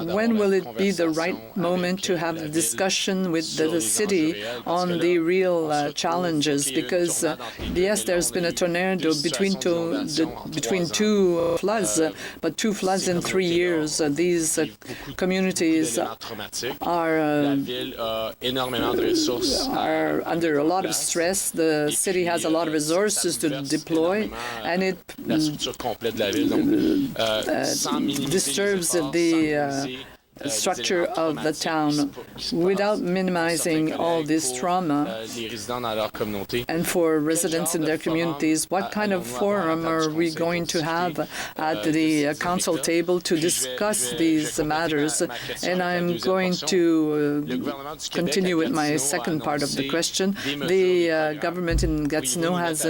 when will it be the right moment to have a discussion with the city on the real challenges? Because yes, there's been a tornado between two floods, but 2 floods in 3 years. These communities are under a lot of stress. The city has a lot of resources to deploy, and it disturbs the structure of the town without minimizing all this trauma. And for residents in their communities, what kind of forum are we going to have at the council table to discuss these matters? And I'm going to continue with my second part of the question. The government in Gatineau has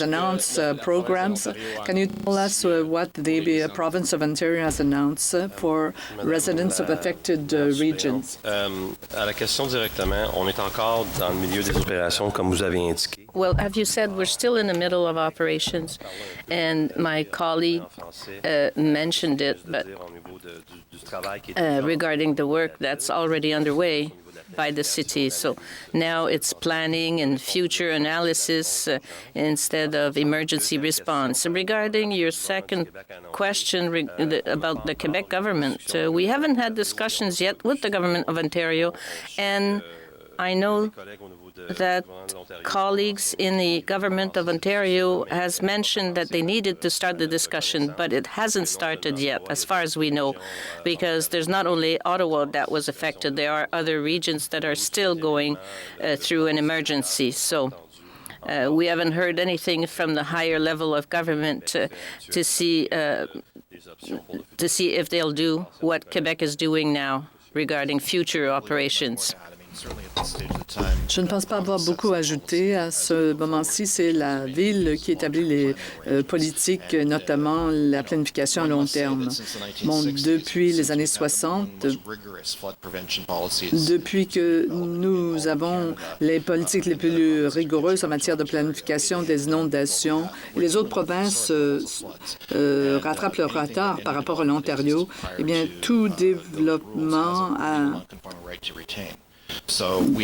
announced programs. Can you tell us what the province of Ontario has announced for residents of affected regions? À la question directement, on est encore dans le milieu des opérations, comme vous avez indiqué. Well, as you said, we're still in the middle of operations, and my colleague mentioned it, but regarding the work that's already underway by the city. So now it's planning and future analysis instead of emergency response. And regarding your second question about the Quebec government, we haven't had discussions yet with the government of Ontario, and I know that colleagues in the government of Ontario has mentioned that they needed to start the discussion, but it hasn't started yet, as far as we know, because there's not only Ottawa that was affected, there are other regions that are still going through an emergency. So we haven't heard anything from the higher level of government to see if they'll do what Quebec is doing now regarding future operations. Je ne pense pas avoir beaucoup à ajouter. À ce moment-ci, c'est la Ville qui établit les politiques, notamment la planification à long terme. Bon, depuis les années 60, depuis que nous avons les politiques les plus rigoureuses en matière de planification des inondations, les autres provinces rattrapent leur retard par rapport à l'Ontario. Eh bien, tout développement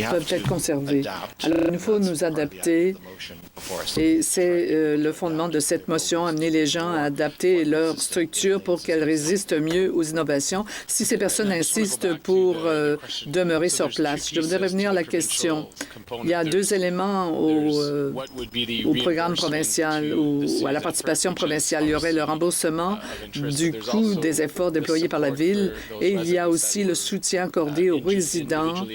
peuvent être conservés. Alors, il nous faut nous adapter, et c'est le fondement de cette motion, amener les gens à adapter leur structure pour qu'elles résistent mieux aux innovations, si ces personnes insistent pour demeurer sur place. Je voudrais revenir à la question. Il y a 2 éléments au programme provincial ou à la participation provinciale. Il y aurait le remboursement du coût des efforts déployés par la Ville, et il y a aussi le soutien accordé aux résidents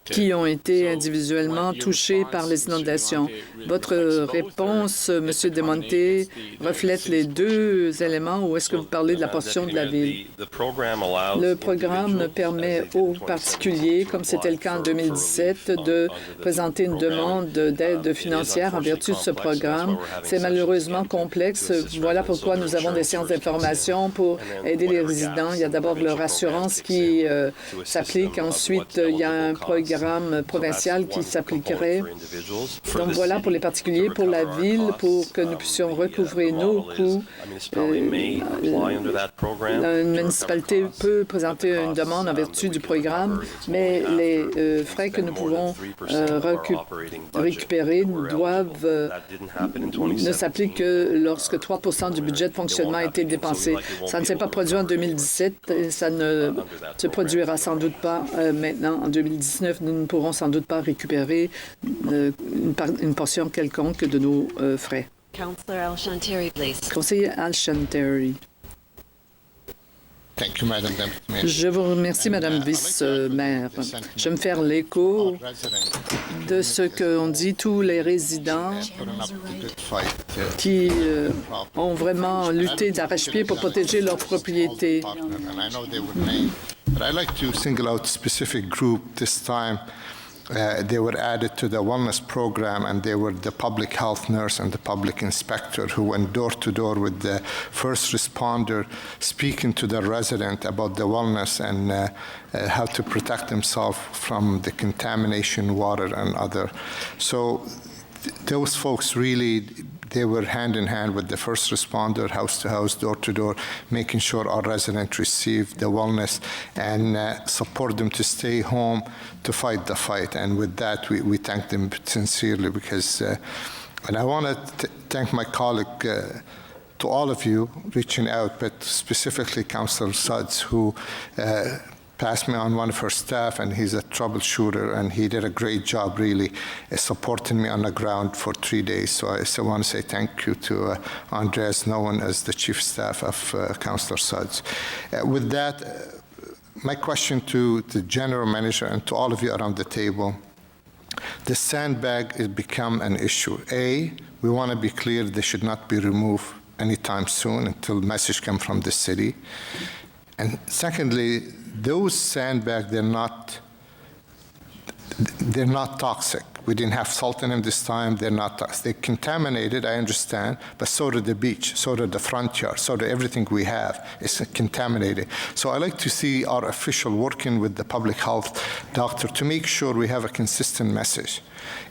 qui ont été individuellement touchés par les inondations. Votre réponse, M. De Monte, reflète les 2 éléments, ou est-ce que vous parlez de la portion de la Ville? Le programme permet aux particuliers, comme c'était le cas en 2017, de présenter une demande d'aide financière en vertu de ce programme. C'est malheureusement complexe. Voilà pourquoi nous avons des séances d'information pour aider les résidents. Il y a d'abord leur assurance qui s'applique. Ensuite, il y a un programme provincial qui s'appliquerait. Donc voilà pour les particuliers, pour la ville, pour que nous puissions recouvrer nos coûts. La municipalité peut présenter une demande en vertu du programme, mais les frais que nous pouvons récupérer ne s'appliquent que lorsque 3 % du budget de fonctionnement a été dépensé. Ça ne s'est pas produit en 2017 et ça ne se produira sans doute pas maintenant. En 2019, nous ne pourrons sans doute pas récupérer une portion quelconque de nos frais. Councillor Al-Shantari, please. Conseiller Al-Shantari. Thank you, Madam Deputy Mayor. Je vous remercie, Madame Vice-Maire. Je vais me faire l'écho de ce qu'ont dit tous les résidents qui ont vraiment lutté d'arrache-pied pour protéger leur propriété. But I'd like to single out a specific group this time. They were added to the wellness program, and they were the public health nurse and the public inspector who went door to door with the first responder, speaking to the resident about the wellness and how to protect themselves from the contamination, water, and other. So those folks really, they were hand in hand with the first responder, house to house, door to door, making sure our residents receive the wellness and support them to stay home to fight the fight. And with that, we thank them sincerely because, and I want to thank my colleague, to all of you reaching out, but specifically Councillor Suds, who passed me on one of her staff, and he's a troubleshooter, and he did a great job really supporting me on the ground for 3 days. So I still want to say thank you to Andreas, known as the chief staff of Councillor Suds. With that, my question to the general manager and to all of you around the table, the sandbag has become an issue. A, we want to be clear they should not be removed anytime soon until message comes from the city. And secondly, those sandbags, they're not toxic. We didn't have salt in them this time. They're not toxic. They're contaminated, I understand, but so did the beach, so did the front yard, so did everything we have is contaminated. So I like to see our official working with the public health doctor to make sure we have a consistent message.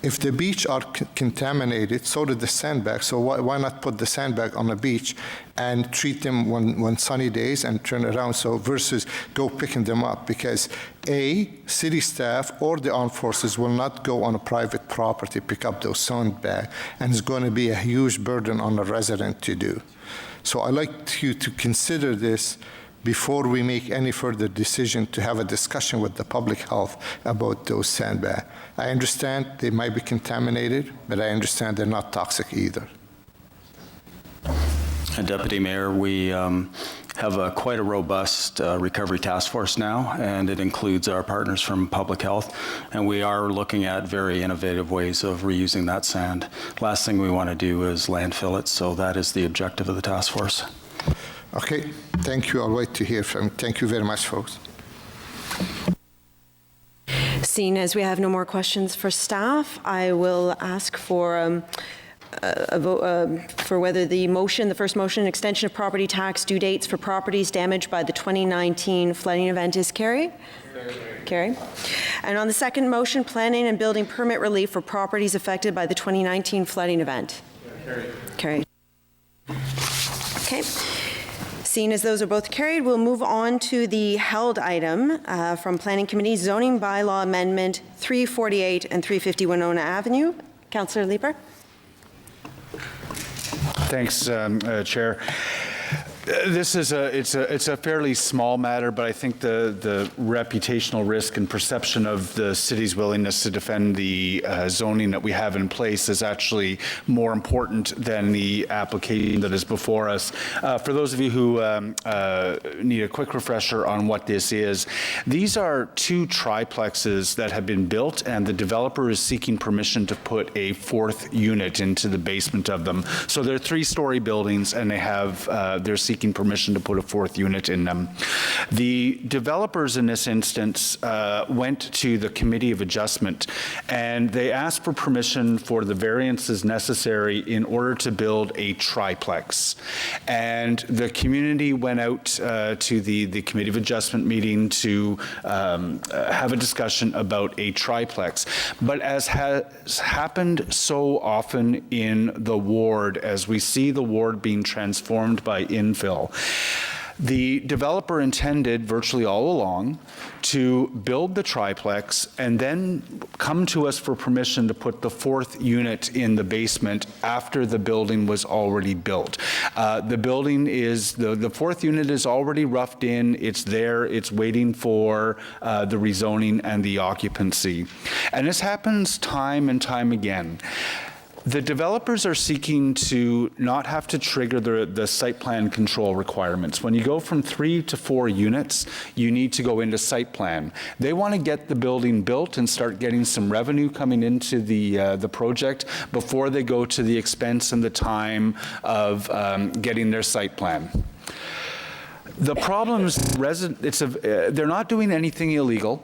If the beach are contaminated, so did the sandbag. So why not put the sandbag on the beach and treat them one sunny days and turn around? So versus go picking them up, because A, city staff or the armed forces will not go on a private property pick up those sandbags, and it's going to be a huge burden on the resident to do. So I'd like you to consider this before we make any further decision, to have a discussion with the public health about those sandbags. I understand they might be contaminated, but I understand they're not toxic either. Deputy Mayor, we have quite a robust recovery task force now, and it includes our partners from public health, and we are looking at very innovative ways of reusing that sand. Last thing we want to do is landfill it, so that is the objective of the task force. Okay, thank you. I'll wait to hear from you. Thank you very much, folks. Seeing as we have no more questions for staff, I will ask for a vote for whether the first motion, extension of property tax due dates for properties damaged by the 2019 flooding event is carried. Carried. And on the second motion, planning and building permit relief for properties affected by the 2019 flooding event. Carried. Okay. Seeing as those are both carried, we'll move on to the held item from Planning Committee, Zoning Bylaw Amendment 348 and 350 Winona Avenue. Councillor Leeper. Thanks, Chair. This is it's a fairly small matter, but I think the reputational risk and perception of the city's willingness to defend the zoning that we have in place is actually more important than the application that is before us. For those of you who need a quick refresher on what this is, these are 2 triplexes that have been built, and the developer is seeking permission to put a 4th unit into the basement of them. So they're 3-story buildings, and they're seeking seeking permission to put a fourth unit in them. The developers in this instance went to the Committee of Adjustment, and they asked for permission for the variances necessary in order to build a triplex. And the community went out to the Committee of Adjustment meeting to have a discussion about a triplex. But as has happened so often in the ward, as we see the ward being transformed by infill, the developer intended virtually all along to build the triplex and then come to us for permission to put the fourth unit in the basement after the building was already built. The building is, the fourth unit is already roughed in, it's there, it's waiting for the rezoning and the occupancy. And this happens time and time again. The developers are seeking to not have to trigger the site plan control requirements. When you go from 3 to 4 units, you need to go into site plan. They want to get the building built and start getting some revenue coming into the project before they go to the expense and the time of getting their site plan. The problem is they're not doing anything illegal,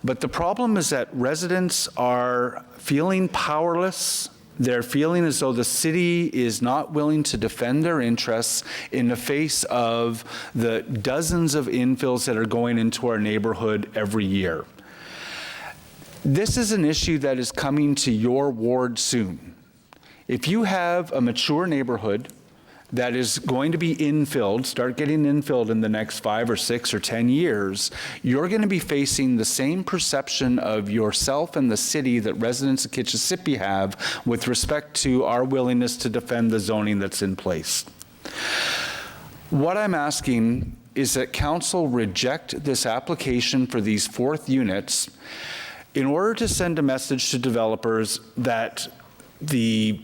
but the problem is that residents are feeling powerless. They're feeling as though the city is not willing to defend their interests in the face of the dozens of infills that are going into our neighborhood every year. This is an issue that is coming to your ward soon. If you have a mature neighborhood that is going to be infilled, start getting infilled in the next 5 or 6 or 10 years, you're going to be facing the same perception of yourself and the city that residents of Kitchissippi have with respect to our willingness to defend the zoning that's in place. What I'm asking is that council reject this application for these fourth units in order to send a message to developers that the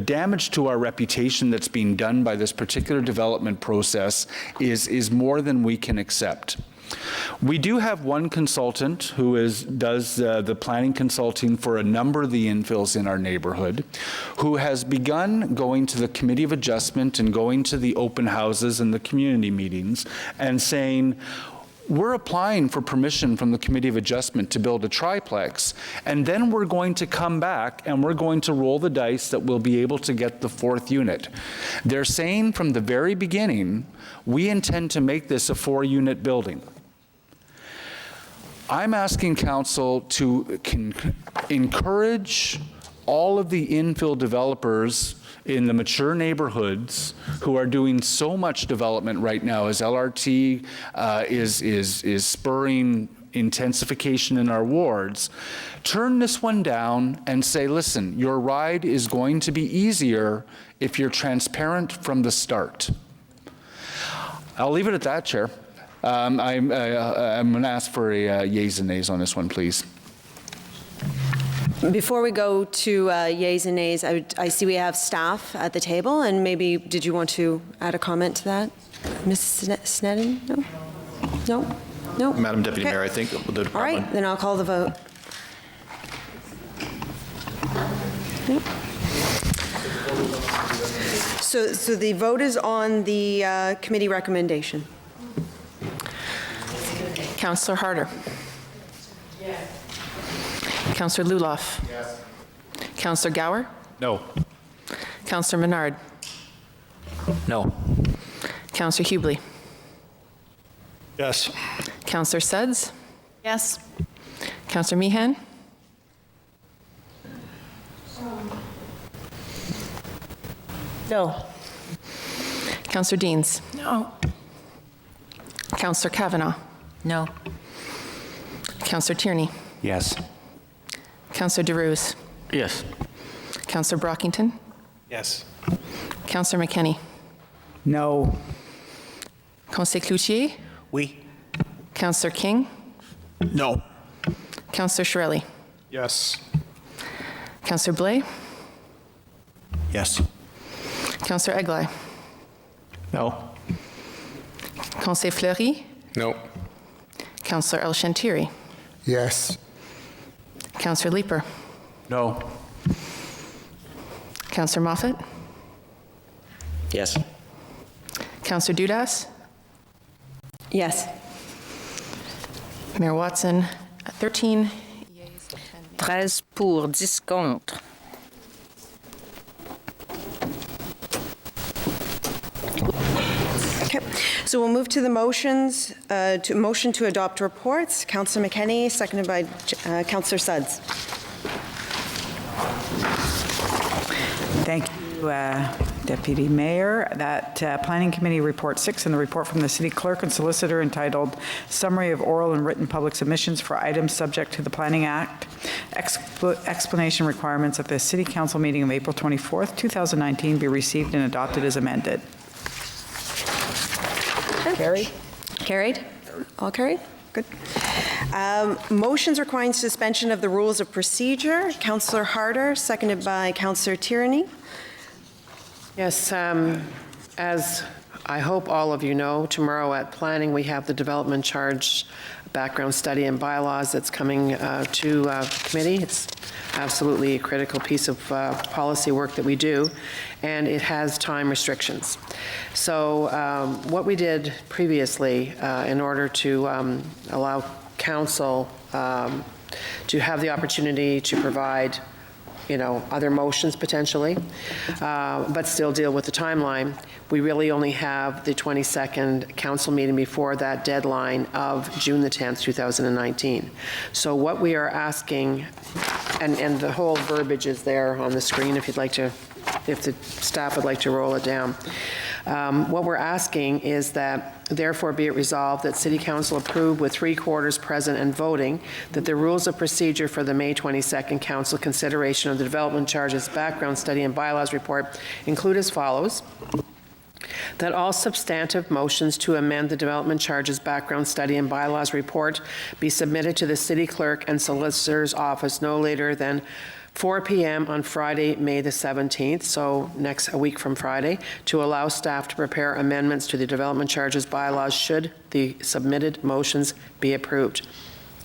damage to our reputation that's being done by this particular development process is more than we can accept. We do have one consultant who does the planning consulting for a number of the infills in our neighborhood, who has begun going to the Committee of Adjustment and going to the open houses and the community meetings and saying, we're applying for permission from the Committee of Adjustment to build a triplex, and then we're going to come back and we're going to roll the dice that we'll be able to get the fourth unit. They're saying from the very beginning, we intend to make this a 4-unit building. I'm asking council to encourage all of the infill developers in the mature neighborhoods who are doing so much development right now as LRT is spurring intensification in our wards, turn this one down and say, listen, your ride is going to be easier if you're transparent from the start. I'll leave it at that, Chair. I'm going to ask for a yeas and nays on this one, please. Before we go to yeas and nays, I see we have staff at the table, and maybe, did you want to add a comment to that? Mrs. Snedden? No? No? No? Madam Deputy Okay. Mayor, I think the department... All right, then I'll call the vote. Yep. So the vote is on the committee recommendation. Councillor Harder. Yes. Councillor Luloff. Yes. Councillor Gower. No. Councillor Menard. No. Councillor Hubley. Yes. Councillor Suds. Yes. Councillor Meehan. No. Councillor Deans. No. Councillor Kavanagh. No. Councillor Tierney. Yes. Councillor DeRose. Yes. Councillor Brockington. Yes. Councillor McKenney. No. Conseil Cloutier. Oui. Councillor King. No. Councillor Shirelli. Yes. Councillor Blais. Yes. Councillor Egli. No. Conseil Fleury. No. Councillor El Shantiri. Yes. Councillor Leeper. No. Councillor Moffat. Yes. Councillor Dudas? Yes. Mayor Watson, 13. 13 pour, 10 contre. Okay, so we'll move to the motions, motion to adopt reports. Councillor McKenney, seconded by Councillor Sudds. Thank you, Deputy Mayor. That Planning Committee Report 6 and the report from the City Clerk and Solicitor entitled Summary of Oral and Written Public Submissions for Items Subject to the Planning Act, Explanation Requirements at the City Council meeting of April 24th, 2019 be received and adopted as amended. Carried? Carried? All carried? Good. Motions requiring suspension of the rules of procedure. Councillor Harder, seconded by Councillor Tierney. Yes, as I hope all of you know, tomorrow at Planning we have the development charge background study and bylaws that's coming to committee. It's absolutely a critical piece of policy work that we do, and it has time restrictions. So what we did previously in order to allow council to have the opportunity to provide other motions potentially, but still deal with the timeline. We really only have the 22nd council meeting before that deadline of June the 10th, 2019. So what we are asking, and the whole verbiage is there on the screen if you'd like to, if the staff would like to roll it down. What we're asking is that, therefore be it resolved that City Council approve with 3/4 present and voting that the rules of procedure for the May 22nd Council consideration of the development charges background study and bylaws report include as follows. That all substantive motions to amend the development charges background study and bylaws report be submitted to the City Clerk and Solicitor's office no later than 4 p.m. on Friday, May the 17th, so a week from Friday, to allow staff to prepare amendments to the development charges bylaws should the submitted motions be approved,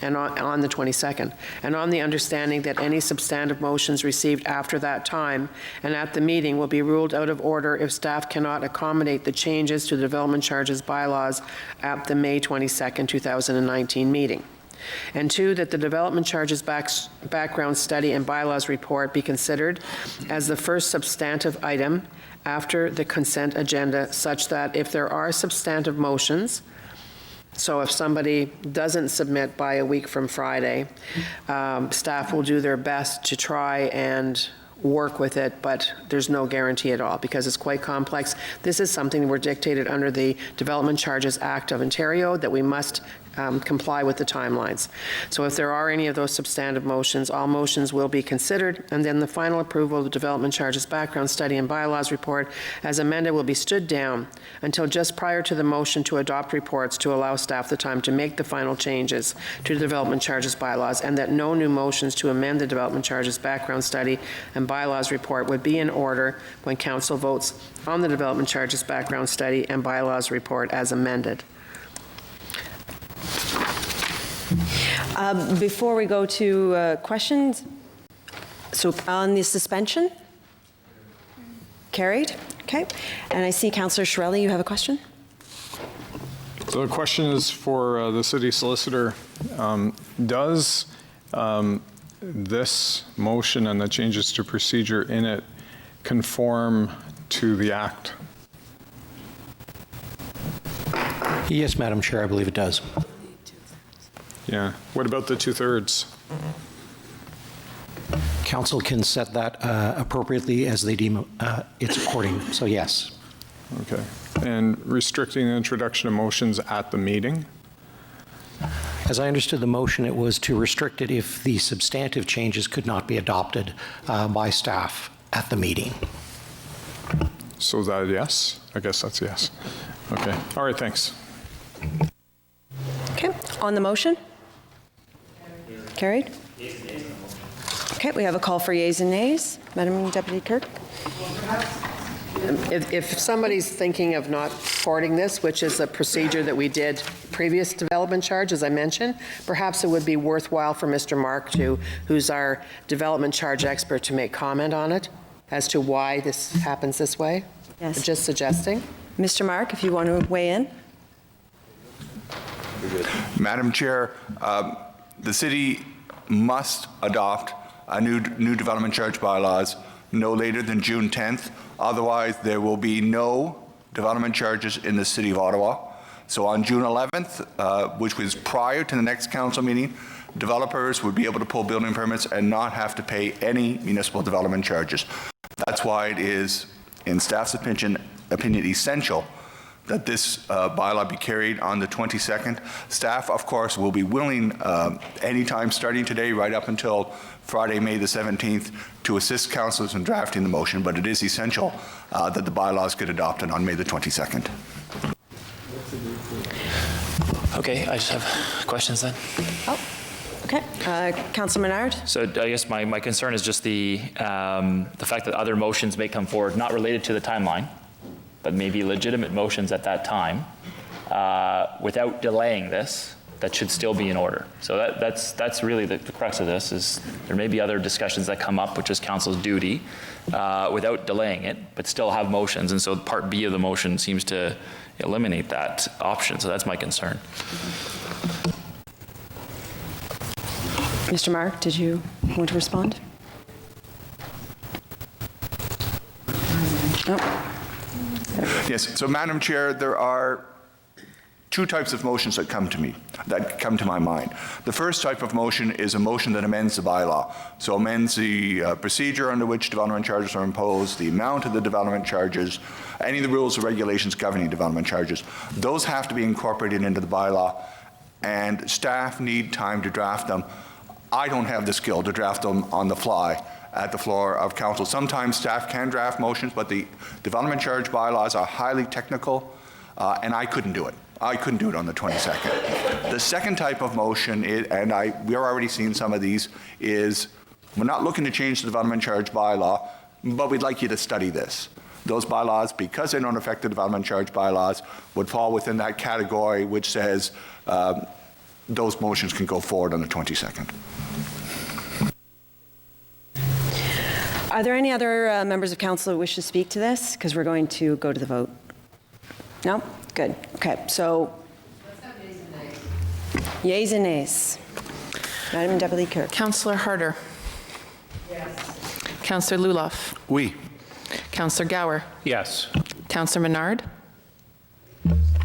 and on the 22nd, and on the understanding that any substantive motions received after that time and at the meeting will be ruled out of order if staff cannot accommodate the changes to the development charges bylaws at the May 22nd, 2019 meeting. And 2, that the development charges background study and bylaws report be considered as the first substantive item after the consent agenda, such that if there are substantive motions, so if somebody doesn't submit by a week from Friday, staff will do their best to try and work with it, but there's no guarantee at all because it's quite complex. This is something we're dictated under the Development Charges Act of Ontario that we must comply with the timelines. So if there are any of those substantive motions, all motions will be considered, and then the final approval of the development charges background study and bylaws report as amended will be stood down until just prior to the motion to adopt reports to allow staff the time to make the final changes to the development charges bylaws, and that no new motions to amend the development charges background study and bylaws report would be in order when council votes on the development charges background study and bylaws report as amended. Before we go to questions, so on the suspension? Carried? Okay. And I see Councillor Shirelli, you have a question? So the question is for the city solicitor. Does this motion and the changes to procedure in it conform to the Act? Yes, Madam Chair, I believe it does. Yeah. What about the 2/3? Council can set that appropriately as they deem it's according. So yes. Okay. And restricting the introduction of motions at the meeting? As I understood the motion, it was to restrict it if the substantive changes could not be adopted by staff at the meeting. So is that a yes? I guess that's a yes. Okay. All right, thanks. Okay. On the motion? Carried? Okay, we have a call for yeas and nays. Madam Deputy Clerk? If somebody's thinking of not supporting this, which is a procedure that we did previous development charge, as I mentioned, perhaps it would be worthwhile for Mr. Mark who's our development charge expert, to make comment on it as to why this happens this way. Yes. Just suggesting. Mr. Mark, if you want to weigh in. Madam Chair, the city must adopt a new development charge bylaws no later than June 10th. Otherwise, there will be no development charges in the City of Ottawa. So on June 11th, which was prior to the next council meeting, developers would be able to pull building permits and not have to pay any municipal development charges. That's why it is, in staff's opinion essential that this bylaw be carried on the 22nd. Staff, of course, will be willing anytime starting today right up until Friday, May the 17th, to assist councillors in drafting the motion, but it is essential that the bylaws get adopted on May the 22nd. Okay, I just have questions then. Oh, okay. Councillor Menard? So I guess my concern is just the fact that other motions may come forward, not related to the timeline, but maybe legitimate motions at that time, without delaying this, that should still be in order. So that's really the crux of this, is there may be other discussions that come up, which is council's duty, without delaying it, but still have motions. And so part B of the motion seems to eliminate that option. So that's my concern. Mr. Mark, did you want to respond? Oh. Yes, so Madam Chair, there are two types of motions that come to my mind. The first type of motion is a motion that amends the bylaw. So amends the procedure under which development charges are imposed, the amount of the development charges, any of the rules or regulations governing development charges. Those have to be incorporated into the bylaw, and staff need time to draft them. I don't have the skill to draft them on the fly at the floor of council. Sometimes staff can draft motions, but the development charge bylaws are highly technical, and I couldn't do it. I couldn't do it on the 22nd. The second type of motion, we are already seeing some of these, is we're not looking to change the development charge bylaw, but we'd like you to study this. Those bylaws, because they don't affect the development charge bylaws, would fall within that category which says those motions can go forward on the 22nd. Are there any other members of council who wish to speak to this? Because we're going to go to the vote. No? Good. Okay, so yeas and nays. Madam Deputy Clerk. Councillor Harder. Yes. Councillor Luloff. Oui. Councillor Gower. Yes. Councillor Menard.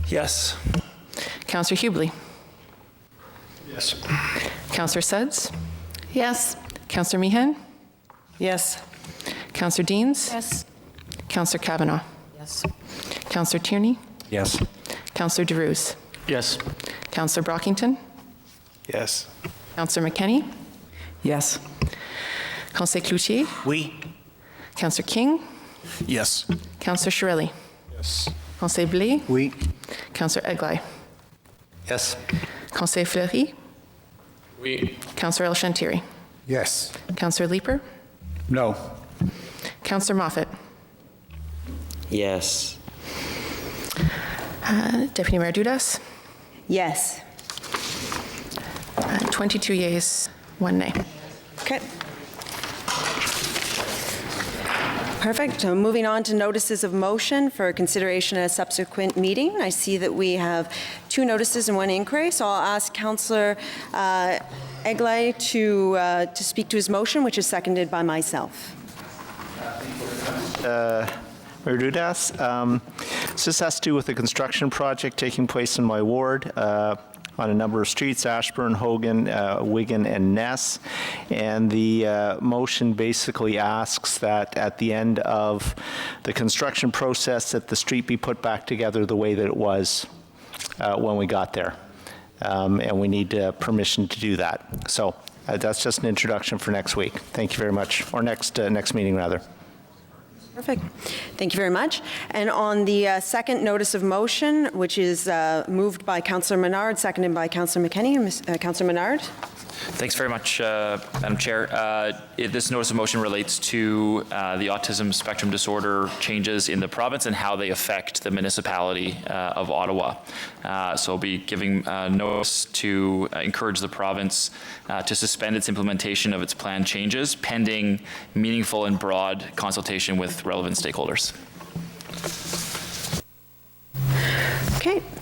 Yes. Councillor Hubley. Yes. Councillor Suds. Yes. Councillor Meehan. Yes. Councillor Deans. Yes. Councillor Kavanagh. Yes. Councillor Tierney. Yes. Councillor DeRuse. Yes. Councillor Brockington. Yes. Councillor McKenney. Yes. Councillor Cloutier. Oui. Councillor King. Yes. Councillor Shirelli. Yes. Councillor Blais. Oui. Councillor Eglai. Yes. Councillor Fleury. Oui. Councillor El Shantiri. Yes. Councillor Leeper. No. Councillor Moffat. Yes. Deputy Mayor Dudas. Yes. 22 yeas, 1 nay. Okay. Perfect. So moving on to notices of motion for consideration at a subsequent meeting. I see that we have 2 notices and 1 inquiry, so I'll ask Councillor Eglai to speak to his motion, which is seconded by myself. Mayor Dudas. This has to do with a construction project taking place in my ward on a number of streets, Ashburn, Hogan, Wigan, and Ness. And the motion basically asks that at the end of the construction process that the street be put back together the way that it was when we got there. And we need permission to do that. So that's just an introduction for next week. Thank you very much, or next meeting rather. Perfect. Thank you very much. And on the second notice of motion, which is moved by Councillor Menard, seconded by Councillor McKenney. Councillor Menard. Thanks very much, Madam Chair. This notice of motion relates to the autism spectrum disorder changes in the province and how they affect the municipality of Ottawa. So I'll be giving notice to encourage the province to suspend its implementation of its planned changes pending meaningful and broad consultation with relevant stakeholders.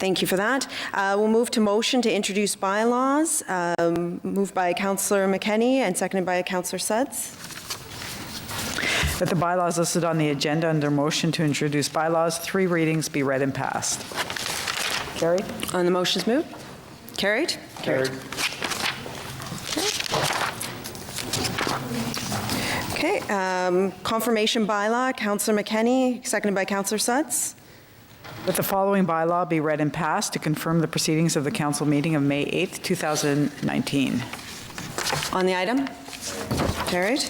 Thank you for that. We'll move to motion to introduce bylaws, moved by Councillor McKenney and seconded by Councillor Sudds. That the bylaws listed on the agenda under motion to introduce bylaws, 3 readings, be read and passed. Carried? On the motion's moved? Carried? Carried. Okay, confirmation bylaw, Councillor McKenney, seconded by Councillor Sudds. That the following bylaw be read and passed to confirm the proceedings of the council meeting of May 8th, 2019. On the item? Carried.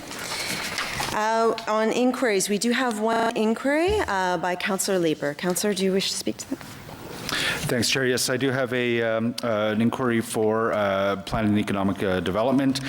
On inquiries, we do have one inquiry by Councillor Leeper. Councillor, do you wish to speak to that? Thanks, Chair. Yes, I do have an inquiry for planning and economic development.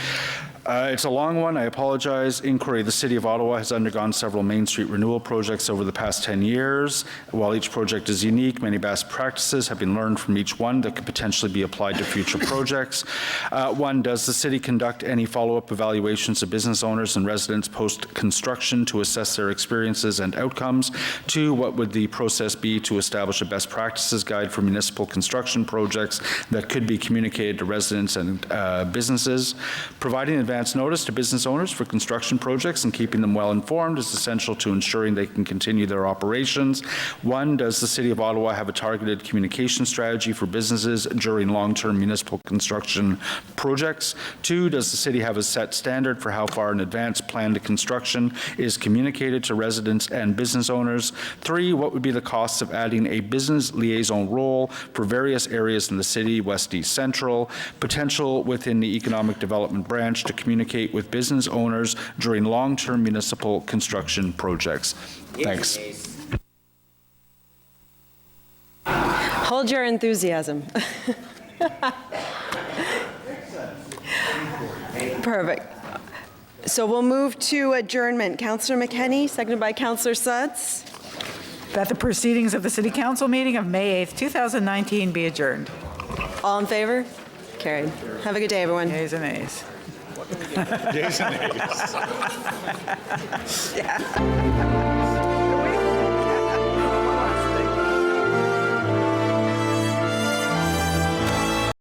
It's a long one. I apologize. Inquiry. The City of Ottawa has undergone several Main Street renewal projects over the past 10 years. While each project is unique, many best practices have been learned from each one that could potentially be applied to future projects. 1, does the city conduct any follow-up evaluations of business owners and residents post-construction to assess their experiences and outcomes? 2, what would the process be to establish a best practices guide for municipal construction projects that could be communicated to residents and businesses? Providing advance notice to business owners for construction projects and keeping them well informed is essential to ensuring they can continue their operations. 1, does the City of Ottawa have a targeted communication strategy for businesses during long-term municipal construction projects? 2, does the city have a set standard for how far in advance planned construction is communicated to residents and business owners? 3, what would be the costs of adding a business liaison role for various areas in the city, West, East, Central? Potential within the economic development branch to communicate with business owners during long-term municipal construction projects. Thanks. Hold your enthusiasm. Perfect. So we'll move to adjournment. Councillor McKenney, seconded by Councillor Sudds. That the proceedings of the City Council meeting of May 8th, 2019 be adjourned. All in favor? Carried. Have a good day, everyone. Ayes and ayes. Jason. Yeah.